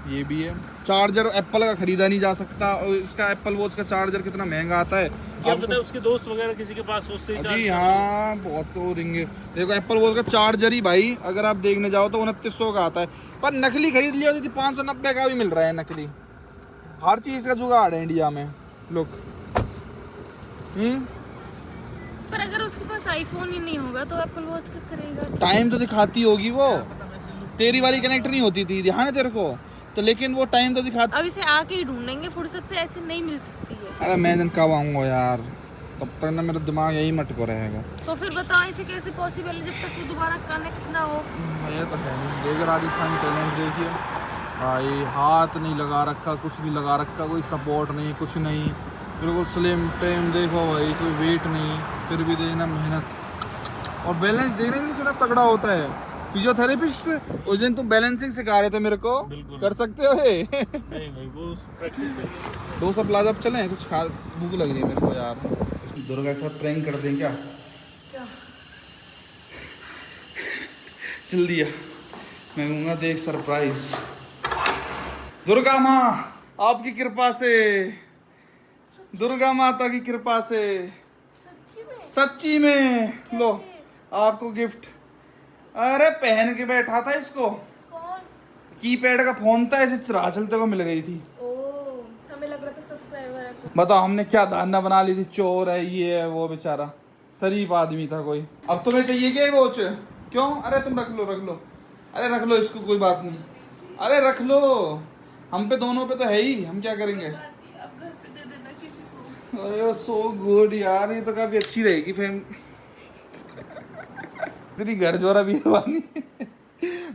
ये भी है। चार्जर एप्पल का खरीदा नहीं जा सकता, और उसका एप्पल वॉच का चार्जर कितना महंगा आता है। क्या पता है उसके दोस्त वगैरह किसी के पास उससे ही जी चार्ज हाँ, बहुत तो रिंगे। देखो एप्पल वॉच का चार्जर ही भाई अगर आप देखने जाओ तो 2900 का आता है, पर नकली खरीद लिया तो 590 का भी मिल रहा है नकली। हर चीज़ का जुगाड़ है इंडिया में। लुक पर अगर उसके पास आईफोन ही नहीं होगा तो एप्पल वॉच क्या करेगा? टाइम तो दिखाती होगी वो, तेरी वाली कनेक्ट नहीं होती थी, ध्यान है तेरे को? तो लेकिन वो टाइम तो दिखाती। अब इसे आके ही ढूंढेंगे, फुर्सत से ऐसे नहीं मिल सकती है। अरे मैं जन कब आऊँगा यार, तब तक ना मेरा दिमाग यही मटको रहेगा। तो फिर बताओ इसे कैसे पॉसिबल है जब तक वो दोबारा कनेक्ट ना हो? ये तो है नहीं। देखिए राजस्थानी टैलेंट देखिए भाई, हाथ नहीं लगा रखा, कुछ नहीं लगा रखा, कोई सपोर्ट नहीं, कुछ नहीं, बिल्कुल स्लिम टाइम। देखो भाई कोई वेट नहीं, फिर भी देखना मेहनत और बैलेंस देखने में कितना तगड़ा होता है। फिजियोथेरेपिस्ट उस दिन तुम बैलेंसिंग सिखा रहे थे मेरे को, बिल्कुल। कर सकते हो ये? नहीं भाई, वो प्रैक्टिस करिए। दो सब प्लाजा अब चलें, कुछ खा, भूख लग रही है मेरे को यार। दुर्गा के साथ प्रैंक कर दें क्या? जल्दी आ, मैं दूंगा देख सरप्राइज। दुर्गा माँ आपकी कृपा से, दुर्गा माता की कृपा से, सच्ची में लो आपको गिफ्ट। अरे पहन के बैठा था इसको, कौन? कीपैड का फोन था, ऐसे चला चलते को मिल गई थी। ओ, हमें लग रहा था सब्सक्राइबर है। बताओ हमने क्या धारणा बना ली थी, चोर है ये है वो, बेचारा शरीफ आदमी था कोई। अब तुम्हें चाहिए क्या वॉच? क्यों? अरे तुम रख लो, रख लो, अरे रख लो इसको, कोई बात नहीं, अरे रख लो, हम पे दोनों पे तो है ही, हम क्या करेंगे। अब घर पे दे देना किसी को। अरे सो गुड यार, ये तो काफी अच्छी रहेगी फैम। तेरी घर जोरा भी रवानी।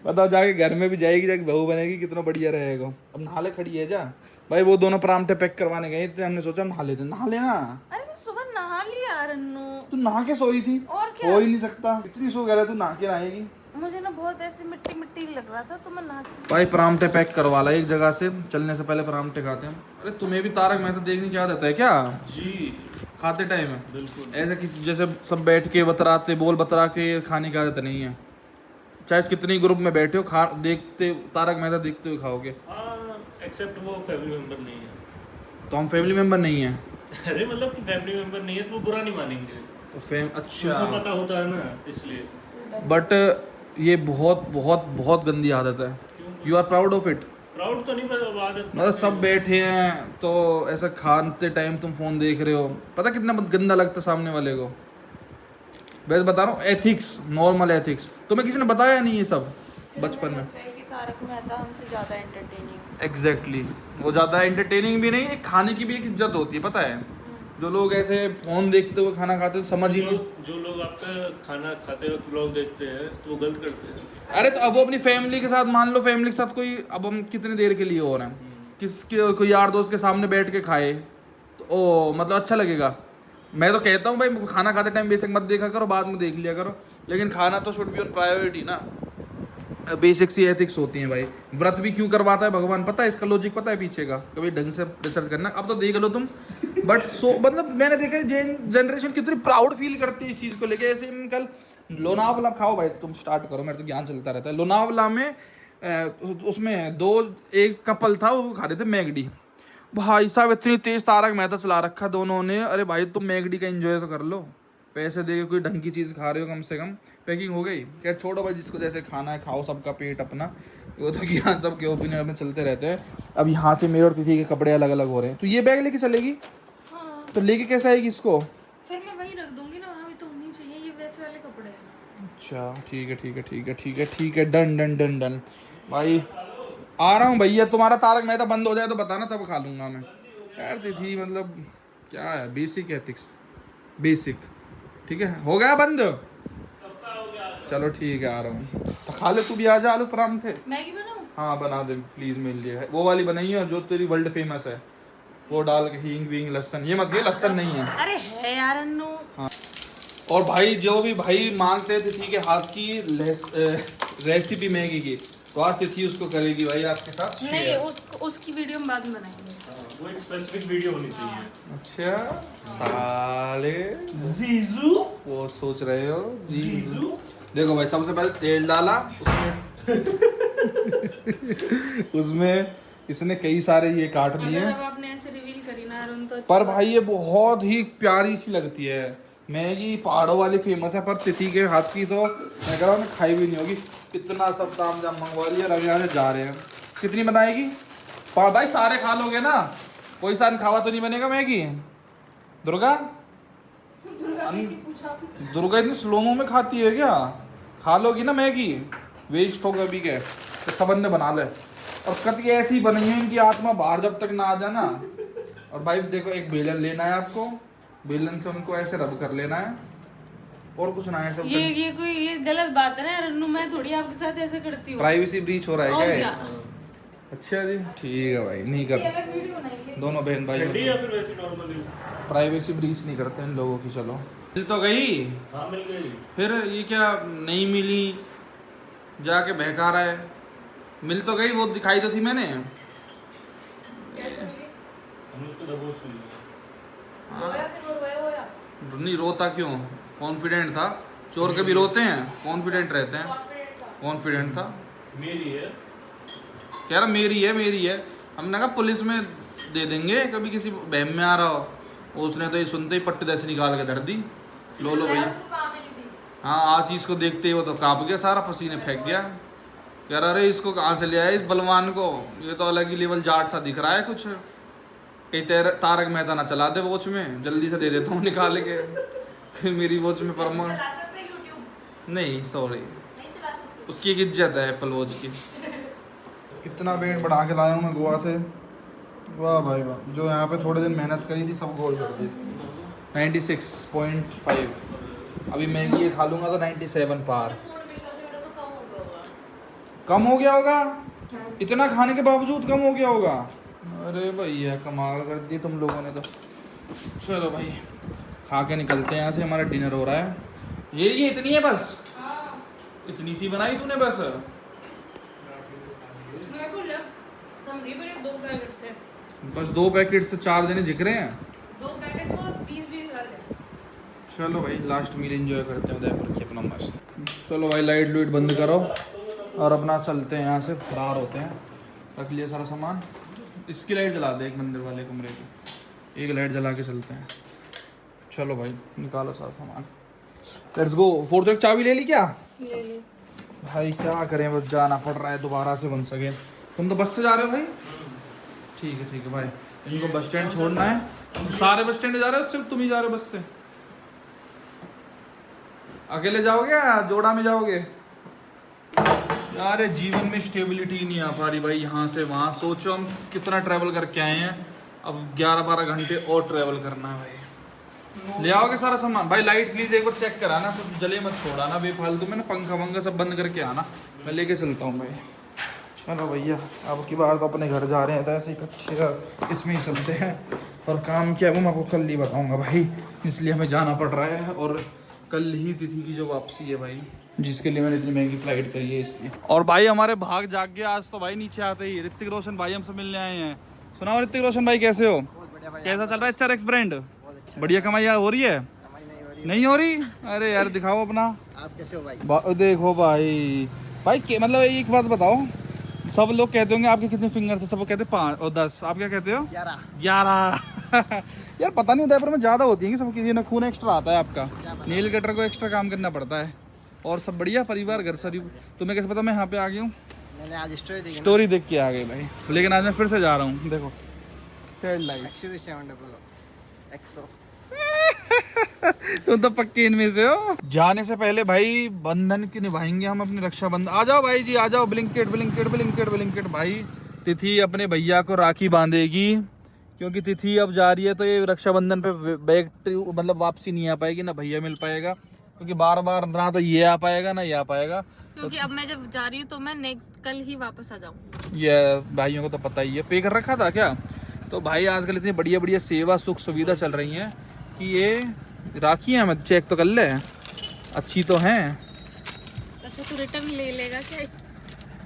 बताओ जाके घर में भी जाएगी, जाके बहू बनेगी, कितना बढ़िया रहेगा। अब नहाले खड़ी है जा भाई, वो दोनों परांठे पैक करवाने गए थे, हमने सोचा नहा लेते। नहा लेना। अरे मैं सुबह नहा लिया रन्नू। तू नहा के सोई थी? और क्या? हो ही नहीं सकता, इतनी सो गया तू नहा के आएगी। मुझे ना बहुत ऐसे मिट्टी मिट्टी लग रहा था तो मैं नहा। भाई परांठे पैक करवा ला एक जगह से, चलने से पहले परांठे खाते हैं। अरे तुम्हें भी तारक मेहता देखने की आदत है क्या? जी खाते टाइम है बिल्कुल। ऐसे किसी जैसे सब बैठ के बतराते, बोल बतरा के खाने की आदत नहीं है। चाहे कितनी ग्रुप में बैठे हो, खा देखते तारक मेहता देखते हुए खाओगे। हाँ, एक्सेप्ट वो फैमिली मेंबर नहीं है। तो हम फैमिली मेंबर नहीं है? अरे मतलब कि फैमिली मेंबर नहीं है तो वो बुरा नहीं मानेंगे। तो अच्छा, उनको पता होता है ना, इसलिए। बट ये बहुत बहुत बहुत गंदी आदत है। You are proud of it? Proud तो नहीं, पर आदत। मतलब सब बैठे हैं तो ऐसा खाते टाइम तुम फोन देख रहे हो, पता कितना गंदा लगता है सामने वाले को। वैसे बता रहा हूँ, एथिक्स, नॉर्मल एथिक्स तुम्हें किसी ने बताया नहीं ये सब बचपन में? कि तारक मेहता हमसे ज्यादा एंटरटेनिंग। एग्जैक्टली वो ज़्यादा एंटरटेनिंग भी नहीं, एक खाने की भी एक इज्जत होती है, पता है? जो लोग ऐसे फोन देखते हुए खाना खाते हैं, समझ ही नहीं। जो लोग आपका खाना खाते वक्त व्लॉग देखते हैं तो वो गलत करते हैं। अरे तो अब वो अपनी फैमिली के साथ, मान लो फैमिली के साथ कोई, अब हम कितनी देर के लिए हो रहे हैं, किसके कोई यार दोस्त के सामने बैठ के खाए तो ओ मतलब अच्छा लगेगा। मैं तो कहता हूँ भाई खाना खाते टाइम बेसिक मत देखा करो, बाद में देख लिया करो, लेकिन खाना तो शुड बी ऑन प्रायोरिटी ना। बेसिक सी एथिक्स होती हैं भाई। व्रत भी क्यों करवाता है भगवान, पता है इसका लॉजिक? पता है पीछे का? कभी ढंग से रिसर्च करना, अब तो देख लो तुम। बट मतलब मैंने देखा जनरेशन कितनी प्राउड फील करती है इस चीज़ को लेके। ऐसे कल लोनावला खाओ भाई, तुम स्टार्ट करो, मेरा तो ज्ञान चलता रहता है। लोनावला में उसमें एक कपल था, वो खा रहे थे मैगडी। भाई साहब इतनी तेज तारक मेहता चला रखा दोनों ने। अरे भाई तुम मैगडी का एंजॉय तो कर लो, पैसे दे के कोई ढंग की चीज़ खा रहे हो, कम से कम पैकिंग हो गई। क्या छोड़ो भाई, जिसको जैसे खाना है खाओ, सबका पेट अपना। वो तो ज्ञान सबके ओपिनियन में चलते रहते हैं। अब यहाँ से मेरे और तिथि के कपड़े अलग अलग हो रहे हैं, तो ये बैग लेके चलेगी? हाँ। तो लेके कैसे आएगी इसको? फिर मैं वहीं रख दूंगी ना, वहाँ भी तो होनी चाहिए, ये वैसे वाले कपड़े हैं। अच्छा ठीक है ठीक है ठीक है ठीक है ठीक है, डन डन डन डन। भाई आ रहा हूँ भैया, तुम्हारा तारक मेहता बंद हो जाए तो बताना, तब खा लूँगा मैं। यार तिथि मतलब क्या है, बेसिक एथिक्स, बेसिक। ठीक है, हो गया बंद? चलो ठीक है, आ रहा हूँ। तो खा ले तू भी, आ जा आलू परांठे। मैगी बनाऊँ? हाँ बना दे प्लीज मेरे लिए, वो वाली बनाइए जो तेरी वर्ल्ड फेमस है, वो डाल के हींग वींग लहसन, ये मत ये लहसन नहीं है। अरे है यार अन्नू। हाँ और भाई जो भी भाई मांगते थे ठीक है हाथ की रेसिपी मैगी की, तो आज तिथि उसको करेगी भाई आपके साथ नहीं share। उसकी वीडियो हम बाद में बनाएंगे। वो एक स्पेसिफिक वीडियो होनी चाहिए। अच्छा साले जीजू वो सोच रहे हो जीजू। देखो भाई सबसे पहले तेल डाला उसमें इसने कई सारे ये काट लिए, अगर अब आपने ऐसे रिवील करी ना अरुण तो पर भाई ये बहुत ही प्यारी सी लगती है मैगी, पहाड़ों वाली फेमस है, पर तिथि के हाथ की तो मैं कह रहा हूँ खाई भी नहीं होगी। कितना सब ताम जाम मंगवा लिया, रवि यहाँ से जा रहे हैं। कितनी बनाएगी भाई, सारे खा लोगे ना, कोई सान खावा तो नहीं बनेगा मैगी। दुर्गा दुर्गा इतनी स्लोमो में खाती है क्या, खा लोगी ना मैगी, वेस्ट होगा अभी के तो सबन ने बना ले। और कति ऐसी बनी है इनकी आत्मा बाहर जब तक ना आ जाना। और भाई देखो एक बेलन लेना है आपको, बेलन से उनको ऐसे रब कर लेना है और कुछ ना है सब। ये कोई ये गलत बात है ना अरुण, मैं थोड़ी आपके साथ ऐसे करती हूँ। प्राइवेसी ब्रीच हो रहा है और क्या क्या? ये? अच्छा जी ठीक है भाई, नहीं कर अलग वीडियो बनाएंगे। दोनों बहन भाई ठंडी या फिर वैसी नॉर्मल? प्राइवेसी ब्रीच नहीं करते इन लोगों की। चलो मिल तो गई, हाँ मिल गई। फिर ये क्या नहीं मिली, जाके बहका रहा है। मिल तो गई, वो दिखाई तो थी मैंने। कैसे मिली? हम उसको दबोच लिए। रोया फिर रोया? नहीं रोता क्यों, कॉन्फिडेंट था। चोर कभी रोते हैं, कॉन्फिडेंट रहते हैं। कॉन्फिडेंट था। कॉन्फिडेंट था, मेरी है। कह रहा मेरी है। हमने कहा पुलिस में दे देंगे, कभी किसी बहम में आ रहा हो। उसने तो ये सुनते ही पट्टी दस निकाल के धर दी, लो भैया। उसको कहाँ मिली थी? हाँ आज चीज को देखते ही वो तो कांप गया सारा, पसीने फेंक गया। कह रहा अरे इसको कहाँ से ले आया इस बलवान को, ये तो अलग ही लेवल जाट सा दिख रहा है कुछ, कहीं तारक मेहता ना चला दे वॉच में, जल्दी से दे देता हूँ निकाल के। फिर मेरी वॉच में परमा चला सकते हैं यूट्यूब? नहीं सॉरी, नहीं चला सकते। उसकी एक इज्जत है एप्पल वॉच की। कितना वेट बढ़ा के लाया हूँ मैं गोवा से, वाह भाई वाह। जो यहाँ पे थोड़े दिन मेहनत करी थी सब गोल कर दी। 96.5, अभी मैगी ये खा लूँगा तो 97 पार। पूर्ण विश्वास है मेरा तो कम हो गया होगा। कम हो गया होगा, इतना खाने के बावजूद कम हो गया होगा। अरे भैया कमाल कर दी तुम लोगों ने तो। चलो भाई खा के निकलते हैं यहाँ से, हमारा डिनर हो रहा है। ये इतनी है बस, इतनी सी बनाई तूने बस? मेरे को लग कम नहीं बने, 2 पैकेट थे। बस 2 पैकेट से 4 जने जिक रहे हैं। 2 पैकेट को 20-20 कर रहे। चलो भाई लास्ट मील एंजॉय करते हैं उदयपुर की अपना मस्त। चलो भाई लाइट लूट बंद करो और अपना चलते हैं यहाँ से, फरार होते हैं। रख लिया सारा सामान, इसकी लाइट जला दे एक मंदिर वाले कमरे की, एक लाइट जला के चलते हैं। चलो भाई निकालो सारा सामान, लेट्स गो। 4 तक चाबी ले ली क्या? ले ले। भाई क्या करें, बस जाना पड़ रहा है दोबारा से बन सके। तुम तो बस से जा रहे हो भाई? ठीक है भाई, इनको बस स्टैंड छोड़ना है। सारे बस स्टैंड जा रहे हो, सिर्फ तुम ही जा रहे हो बस से? अकेले जाओगे या जोड़ा में जाओगे? यार जीवन में स्टेबिलिटी नहीं आ पा रही भाई, यहाँ से वहाँ। सोचो हम कितना ट्रैवल करके आए हैं, अब 11-12 घंटे और ट्रैवल करना है भाई। ले आओगे सारा सामान? भाई लाइट प्लीज एक बार चेक कराना, कुछ जले मत छोड़ाना बेफालतू में ना, पंखा वंखा सब बंद करके आना, मैं लेके चलता हूँ भाई। चलो भैया अब की बार तो अपने घर जा रहे हैं तो ऐसे ही अच्छे इसमें ही चलते हैं। और काम क्या है वो मैं आपको कल ही बताऊँगा भाई, इसलिए हमें जाना पड़ रहा है। और कल ही तिथि की जो वापसी है भाई, जिसके लिए मैंने इतनी महंगी फ्लाइट करी है इसलिए। और भाई हमारे भाग जाग गया आज तो भाई, नीचे आते ही ऋतिक रोशन भाई हमसे मिलने आए हैं। सुनाओ ऋतिक रोशन भाई कैसे हो? कैसा चल रहा है HRX ब्रांड? बढ़िया कमाई हो रही है? नहीं हो रही? अरे यार दिखाओ अपना। आप कैसे हो भाई? देखो भाई मतलब एक बात बताओ, सब लोग कहते होंगे आपके कितने फिंगर्स है, सब लोग कहते हैं 5 और 10, आप क्या कहते हो? 11 यार पता नहीं उदयपुर में ज़्यादा होती है कि सबकी ना खून एक्स्ट्रा आता है आपका, नील कटर को एक्स्ट्रा काम करना पड़ता है। और सब बढ़िया परिवार घर सरी। तुम्हें कैसे पता मैं यहाँ पे आ गया हूँ? मैंने आज स्टोरी देख के आ गई भाई, लेकिन आज मैं फिर से जा रहा हूँ। देखो सैड लाइफ। तुम तो पक्के इनमें से हो। जाने से पहले भाई बंधन की निभाएंगे हम अपनी रक्षाबंधन। आ जाओ भाई जी, आ जाओ। ब्लिंकेट भाई तिथि अपने भैया को राखी बांधेगी, क्योंकि तिथि अब जा रही है तो ये रक्षाबंधन पे बैक मतलब वापसी नहीं आ पाएगी, ना भैया मिल पाएगा क्योंकि बार बार ना तो ये आ पाएगा ना ये आ पाएगा। क्योंकि अब मैं जब जा रही हूँ तो मैं नेक्स्ट कल ही वापस आ जाऊँ। ये भाइयों को तो पता ही है, पे कर रखा था क्या। तो भाई आजकल इतनी बढ़िया बढ़िया सेवा सुख सुविधा चल रही हैं कि ये राखी है, मैं चेक तो कर ले, अच्छी तो हैं। अच्छा तू रिटर्न ले लेगा क्या?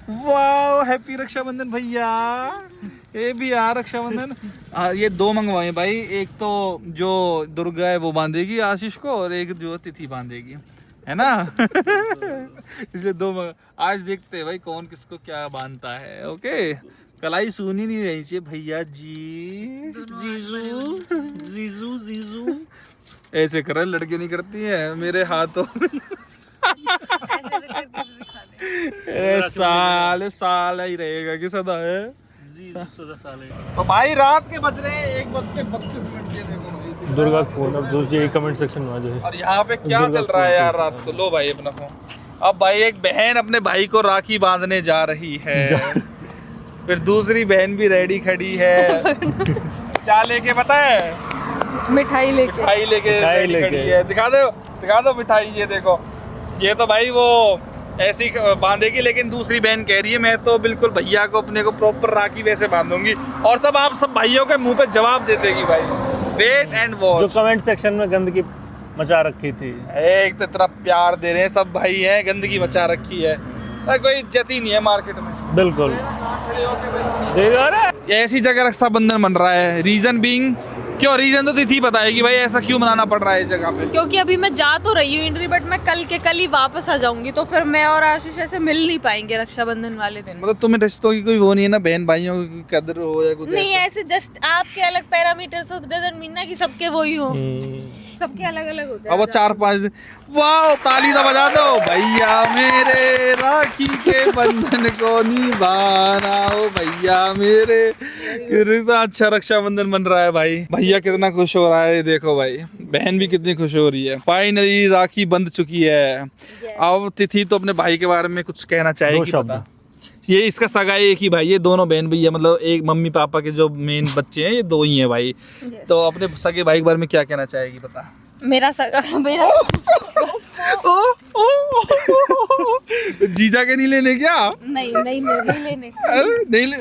वाह हैप्पी रक्षाबंधन भैया, ये भी यार रक्षाबंधन। ये 2 मंगवाए भाई, एक तो जो दुर्गा है वो बांधेगी आशीष को और एक जो तिथि बांधेगी, है ना। इसलिए 2 आज देखते हैं भाई कौन किसको क्या बांधता है। ओके कलाई सुनी नहीं रही चाहिए भैया जी। जीजू जीजू जीजू ऐसे कर लड़के नहीं करती है मेरे हाथों में। साल साल ही रहेगा कि सदा है। जीजू सदा साले। तो भाई रात के बज रहे हैं 1:32 ये देखो भाई। दुर्गा फोन अब दूसरे कमेंट सेक्शन में आ जाए। और यहाँ पे क्या चल रहा है यार रात को। लो भाई अपना फोन। अब भाई एक बहन अपने भाई को राखी बांधने जा रही है, फिर दूसरी बहन भी रेडी खड़ी है। क्या लेके पता है? मिठाई लेके। मिठाई लेके रेडी खड़ी है। दिखा दो मिठाई। ये देखो, ये तो भाई वो ऐसी बांधेगी, लेकिन दूसरी बहन कह रही है मैं तो बिल्कुल भैया को अपने को प्रॉपर राखी वैसे बांधूंगी। और सब आप सब भाइयों के मुंह पे जवाब दे देगी भाई। Wait and watch. जो कमेंट सेक्शन में गंदगी मचा रखी थी, एक तो इतना प्यार दे रहे हैं सब भाई हैं, गंदगी मचा रखी है, कोई इज्जत ही नहीं है मार्केट में। बिल्कुल ऐसी जगह रक्षाबंधन बन रहा है। रीजन बीइंग, क्यों? रीजन तो तिथि बताएगी भाई ऐसा क्यों मनाना पड़ रहा है इस जगह पे। क्योंकि अभी मैं जा तो रही हूँ इंट्री, बट मैं कल के कल ही वापस आ जाऊंगी, तो फिर मैं और आशीष ऐसे मिल नहीं पाएंगे रक्षाबंधन वाले दिन। मतलब तुम्हें रिश्तों की कोई वो नहीं है ना, बहन भाइयों की कदर हो या कुछ नहीं ऐसा? ऐसे जस्ट आपके अलग पैरामीटर्स हो, डजंट मीन ना कि सबके वही हो। सबके अलग अलग होते हैं। अब वो 4-5 दिन। वाह ताली तो बजा दो भैया मेरे, राखी के बंधन को निभाना हो भैया मेरे। कितना अच्छा रक्षाबंधन बन रहा है भाई। भैया कितना खुश हो रहा है, देखो भाई बहन भी कितनी खुश हो रही है। फाइनली राखी बंध चुकी है। अब तिथि तो अपने भाई के बारे में कुछ कहना चाहेगी। पता ये इसका सगाई एक ही भाई, ये दोनों बहन भैया मतलब एक मम्मी पापा के जो मेन बच्चे हैं ये 2 ही हैं भाई। तो अपने सगे भाई के बारे में क्या कहना चाहेगी बता। मेरा सगा मेरा जीजा के नहीं लेने क्या? नहीं लेने नहीं ले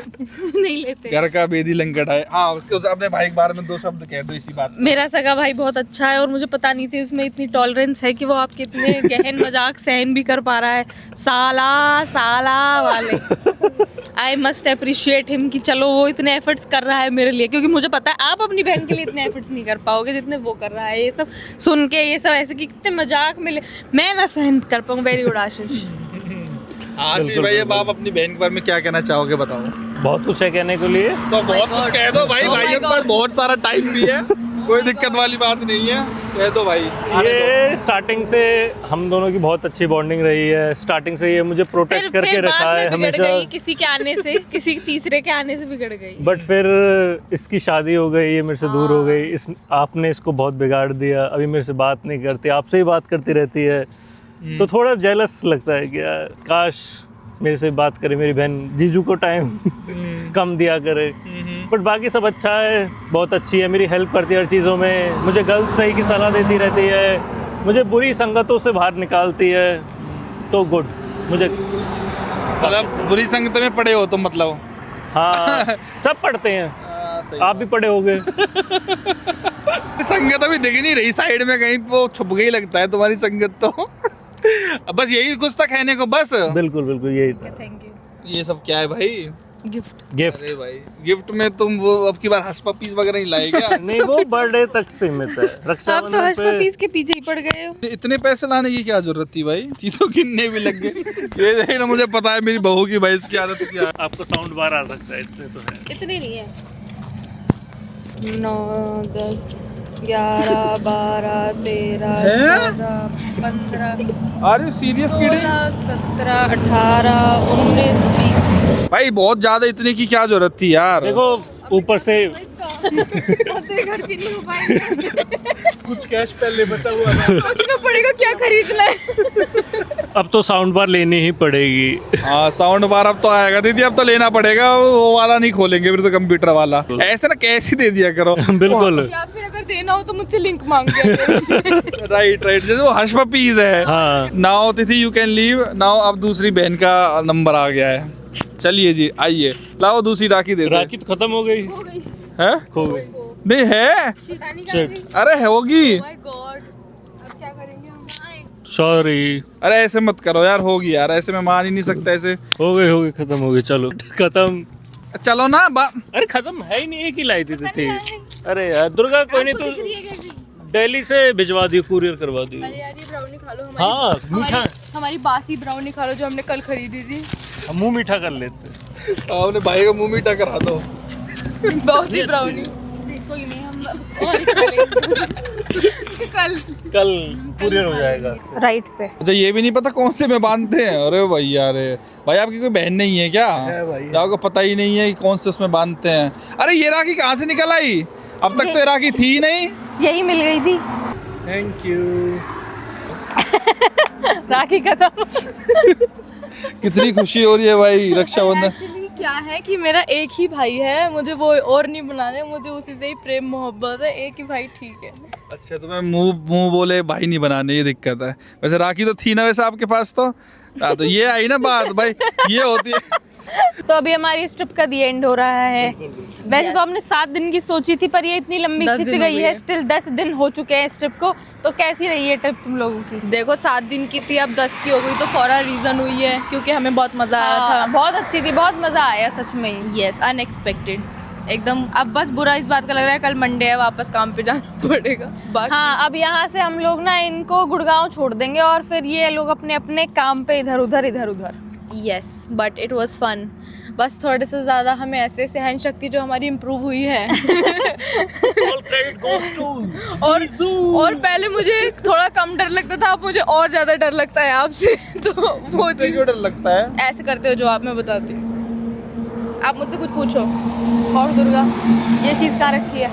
नहीं लेते। घर का बेदी लंगट है। हाँ अपने भाई के बारे में 2 शब्द कह दो इसी बात। मेरा सगा भाई बहुत अच्छा है और मुझे पता नहीं थी उसमें इतनी टॉलरेंस है कि वो आपके इतने गहन मजाक सहन भी कर पा रहा है। साला वाले आई मस्ट अप्रिशिएट हिम कि चलो वो इतने एफर्ट्स कर रहा है मेरे लिए, क्योंकि मुझे पता है आप अपनी बहन के लिए इतने एफर्ट्स नहीं कर पाओगे जितने वो कर रहा है। ये सब सुन के ये सब ऐसे कि कितने मजाक मिले मैं ना सहन कर पाऊँ। वेरी गुड आशीष। आशीष भाई अब आप अपनी बहन के बारे में क्या कहना चाहोगे बताओ। बहुत कुछ है कहने के लिए। तो बहुत कुछ कह दो भाई, भाइयों के पास बहुत सारा टाइम भी है, कोई दिक्कत वाली बात नहीं है, कह दो भाई। ये स्टार्टिंग से हम दोनों की बहुत अच्छी बॉन्डिंग रही है। स्टार्टिंग से ये मुझे प्रोटेक्ट करके रखा है हमेशा। किसी के आने से किसी तीसरे के आने से बिगड़ गई, बट फिर इसकी शादी हो गई, ये मेरे से दूर हो गई। आपने इसको बहुत बिगाड़ दिया, अभी मेरे से बात नहीं करती, आपसे ही बात करती रहती है। तो थोड़ा जेलस लगता है कि यार काश मेरे से बात करे मेरी बहन, जीजू को टाइम कम दिया करे। बट बाकी सब अच्छा है, बहुत अच्छी है, मेरी हेल्प करती है हर चीज़ों में, मुझे गलत सही की सलाह देती रहती है, मुझे बुरी संगतों से बाहर निकालती है। तो गुड मुझे मतलब बुरी संगत में पड़े हो तुम मतलब? हाँ सब पढ़ते हैं, आप भी पढ़े होगे। संगत अभी दिख नहीं रही साइड में कहीं, वो छुप गई लगता है तुम्हारी संगत तो। बस यही कुछ था कहने को बस। बिल्कुल बिल्कुल यही था। Thank you. ये सब क्या है भाई? गिफ्ट। अरे भाई गिफ्ट में तुम वो अब की बार हंस पपीज वगैरह नहीं लाए क्या? नहीं वो बर्थडे तक सीमित है। आप तो रक्षाबंधन हर्ष पे पपीज के पीछे ही पड़ गए हो। इतने पैसे लाने की क्या जरूरत थी भाई, चीजों गिनने भी लग गए। ये देखना मुझे पता है मेरी बहू की भाई इसकी आदत क्या है। आपको साउंड बार आ सकता है, इतने तो है। इतने नहीं है। 9 10 11 12 13 14 15 अरे सीरियस किडिंग 16 17 18 19 20। भाई बहुत ज्यादा इतने की क्या जरूरत थी यार। देखो ऊपर से खर्च नहीं हो पाएंगे। कुछ कैश पहले बचा हुआ था। सोचना पड़ेगा क्या खरीदना है। अब तो साउंड बार लेनी ही पड़ेगी। हाँ साउंड बार अब तो आएगा दीदी, अब तो लेना पड़ेगा, वो वाला नहीं खोलेंगे फिर तो कंप्यूटर वाला। ऐसे ना कैश ही दे दिया करो। बिल्कुल। या फिर अगर देना हो तो मुझसे लिंक मांग गया। राइट जैसे वो हर्ष पपीज है। हाँ नाउ तिथि यू कैन लीव नाउ। अब दूसरी बहन का नंबर आ गया है। चलिए जी आइए, लाओ दूसरी राखी दे दो। राखी तो खत्म हो गई है? खो गई नहीं है, चेक अरे होगी। माय गॉड, अब क्या करेंगे हम? सॉरी अरे ऐसे मत करो यार, होगी यार, ऐसे मैं मान ही नहीं सकता ऐसे। हो गई खत्म हो गई चलो खत्म। चलो ना अरे खत्म है ही नहीं, एक ही लाई थी। अरे यार दुर्गा कोई नहीं, तो दिल्ली से भिजवा दियो, कुरियर करवा दियो। अरे यार ये ब्राउनी खा लो हाँ मीठा, हमारी बासी ब्राउनी खा लो जो हमने कल खरीदी थी। हम मुंह मीठा कर लेते। आपने भाई का मुंह मीठा करा दो। बासी ब्राउनी कोई नहीं, हम और खा लेंगे कल कुरियर हो जाएगा। राइट पे अच्छा ये भी नहीं पता कौन से में बांधते हैं। अरे भैया, अरे भाई आपकी कोई बहन नहीं है क्या? है भाई। या आपको पता ही नहीं है कि कौन से उसमें बांधते हैं? अरे ये राखी कहाँ से निकल आई? अब तक तो ये राखी थी ही नहीं। यही मिल गई थी। Thank you. राखी खत्म। कितनी खुशी हो रही है भाई रक्षाबंधन। एक्चुअली क्या है कि मेरा एक ही भाई है, मुझे वो और नहीं बनाने, मुझे उसी से ही प्रेम मोहब्बत है। एक ही भाई ठीक है। अच्छा तुम्हें मुंह बोले भाई नहीं बनाने, ये दिक्कत है। वैसे राखी तो थी ना वैसे आपके पास तो। हाँ, तो ये आई ना बात भाई, ये होती है। तो अभी हमारी इस ट्रिप का दी एंड हो रहा है। वैसे तो हमने 7 दिन की सोची थी, पर ये इतनी लंबी 10 खिंच दिन हो गई गई है। है। स्टिल 10 दिन हो चुके हैं इस ट्रिप को। तो कैसी रही है ट्रिप तुम लोगों की? देखो 7 दिन की थी, अब 10 की हो गई, तो फॉर अ रीजन हुई है क्योंकि हमें बहुत मजा आया था। बहुत अच्छी थी, बहुत मजा आया सच में ही। यस, अनएक्सपेक्टेड एकदम। अब बस बुरा इस बात का लग रहा है कल मंडे है, वापस काम पे जाना पड़ेगा। बाकी हाँ, अब यहाँ से हम लोग ना इनको गुड़गांव छोड़ देंगे और फिर ये लोग अपने अपने काम पे इधर उधर। Yes, but it was fun. बस थोड़े से ज़्यादा हमें ऐसे सहन शक्ति जो हमारी इम्प्रूव हुई है। और पहले मुझे थोड़ा कम डर लगता था, अब मुझे और ज़्यादा डर लगता है आपसे। तो वो चीज़ क्यों डर लगता है? ऐसे करते हो जो आप, मैं बताती हूँ। आप मुझसे कुछ पूछो। और दुर्गा, ये चीज कहाँ रखी है?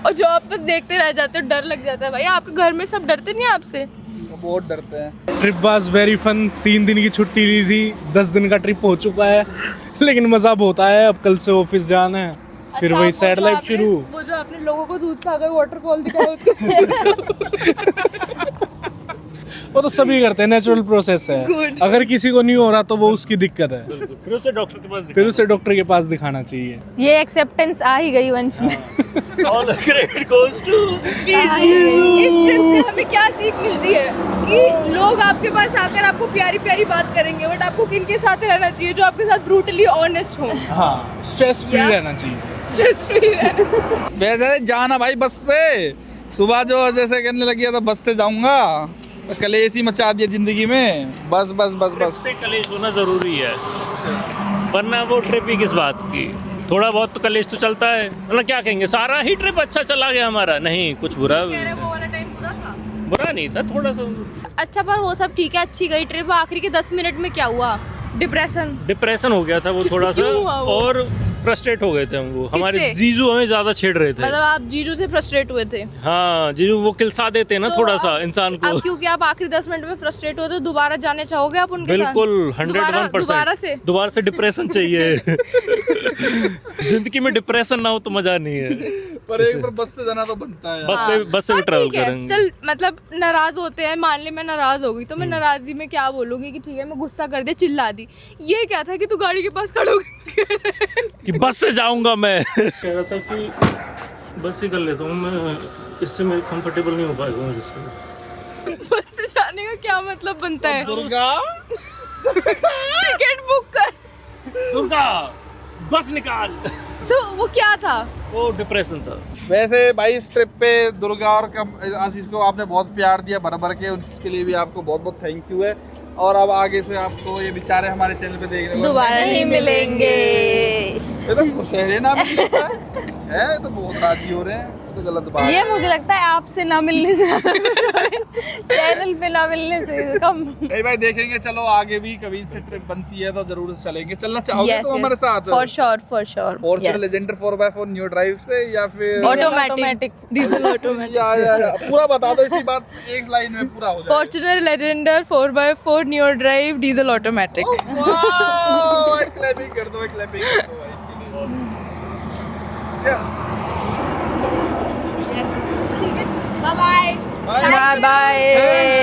और जो आप बस देखते रह जाते हो, डर लग जाता है। भाई आपके घर में सब डरते नहीं आपसे? बहुत डरते हैं। Trip was very fun. 3 दिन की छुट्टी ली थी, 10 दिन का ट्रिप हो चुका है, लेकिन मज़ा बहुत आया। अब कल से ऑफिस जाना है, फिर अच्छा, वही वो सैड जो लाइफ आपने- शुरू। वो जो आपने लोगों को दूध सागर वाटरफॉल दिखाया उसको वो तो सभी करते हैं, नेचुरल प्रोसेस है। Good. अगर किसी को नहीं हो रहा तो वो उसकी दिक्कत है, फिर उसे डॉक्टर के पास फिर उसे डॉक्टर के पास दिखाना चाहिए। ये एक्सेप्टेंस आ ही गई वंश में। All the credit goes to इस ट्रिप से हमें क्या सीख मिलती है कि लोग आपके पास आकर आपको प्यारी प्यारी बात करेंगे, बट आपको किनके साथ रहना चाहिए? जो आपके साथ ब्रूटली ऑनेस्ट हो, हाँ, स्ट्रेस फ्री या- रहना चाहिए। स्ट्रेस फ्री रहना। वैसे जाना भाई बस से। सुबह जो जैसे कहने लगी था बस से जाऊंगा, कलेश ही मचा दिया जिंदगी में। बस बस बस बस। पे कलेश होना जरूरी है, वरना वो ट्रिप ही किस बात की। थोड़ा बहुत तो कलेश तो चलता है, वरना क्या कहेंगे सारा ही ट्रिप अच्छा चला गया हमारा। नहीं, कुछ बुरा कह रहे वो वाला टाइम बुरा था। बुरा नहीं था, थोड़ा सा अच्छा, पर वो सब ठीक है, अच्छी गई ट्रिप। आखिरी के 10 मिनट में क्या हुआ? डिप्रेशन हो गया था वो थोड़ा सा, क्यों हुआ वो? और फ्रस्ट्रेट हो गए थे हम। वो हमारे किससे? जीजू हमें ज्यादा छेड़ रहे थे। मतलब आप जीजू से फ्रस्ट्रेट हुए थे? हाँ, जीजू वो किलसा देते हैं ना तो थोड़ा सा अब- इंसान को। अब क्योंकि आप आखिरी 10 मिनट में फ्रस्ट्रेट हुए तो दोबारा जाने चाहोगे आप उनके साथ? बिल्कुल, दोबारा 101%। दोबारा से डिप्रेशन चाहिए। जिंदगी में डिप्रेशन ना हो तो मजा नहीं है। पर एक बार बस से जाना तो बनता है यार। बस से भी हाँ, ट्रैवल ठीक है। करेंगे। चल, मतलब नाराज होते हैं, मान ले मैं नाराज हो गई तो मैं नाराजगी में क्या बोलूंगी कि ठीक है मैं गुस्सा कर दिया, चिल्ला दी। ये क्या था कि तू गाड़ी के पास खड़ा हो गया? कि बस से जाऊंगा मैं। कह रहा था कि बस ही कर लेता हूँ मैं, इससे मैं कंफर्टेबल नहीं हो पाएगा मुझे इससे। बस से जाने का क्या मतलब बनता है? दुर्गा टिकट बुक कर। दुर्गा बस निकाल। तो वो क्या था? वो डिप्रेशन था। वैसे भाई इस ट्रिप पे दुर्गा और आशीष को आपने बहुत प्यार दिया भर भर के, उसके लिए भी आपको बहुत बहुत थैंक यू है। और अब आगे से आपको ये बेचारे हमारे चैनल पे देखने को दोबारा नहीं मिलेंगे। ये तो खुश है ना है, तो बहुत राजी हो रहे हैं, तो गलत बात ये मुझे लगता है आपसे ना मिलने से चैनल पे ना मिलने से कम। नहीं भाई देखेंगे, चलो आगे भी कभी से ट्रिप बनती है तो जरूर से चलेंगे। चलना चाहोगे तो हमारे साथ? For sure. Fortuner Legender 4x4 new drive से या फिर ऑटोमेटिक, डीजल ऑटोमेटिक। या पूरा बता दो इसी बात, एक लाइन में पूरा हो जाए। Fortuner Legender 4x4 new drive diesel automatic. Clapping कर दो भाई। Bye bye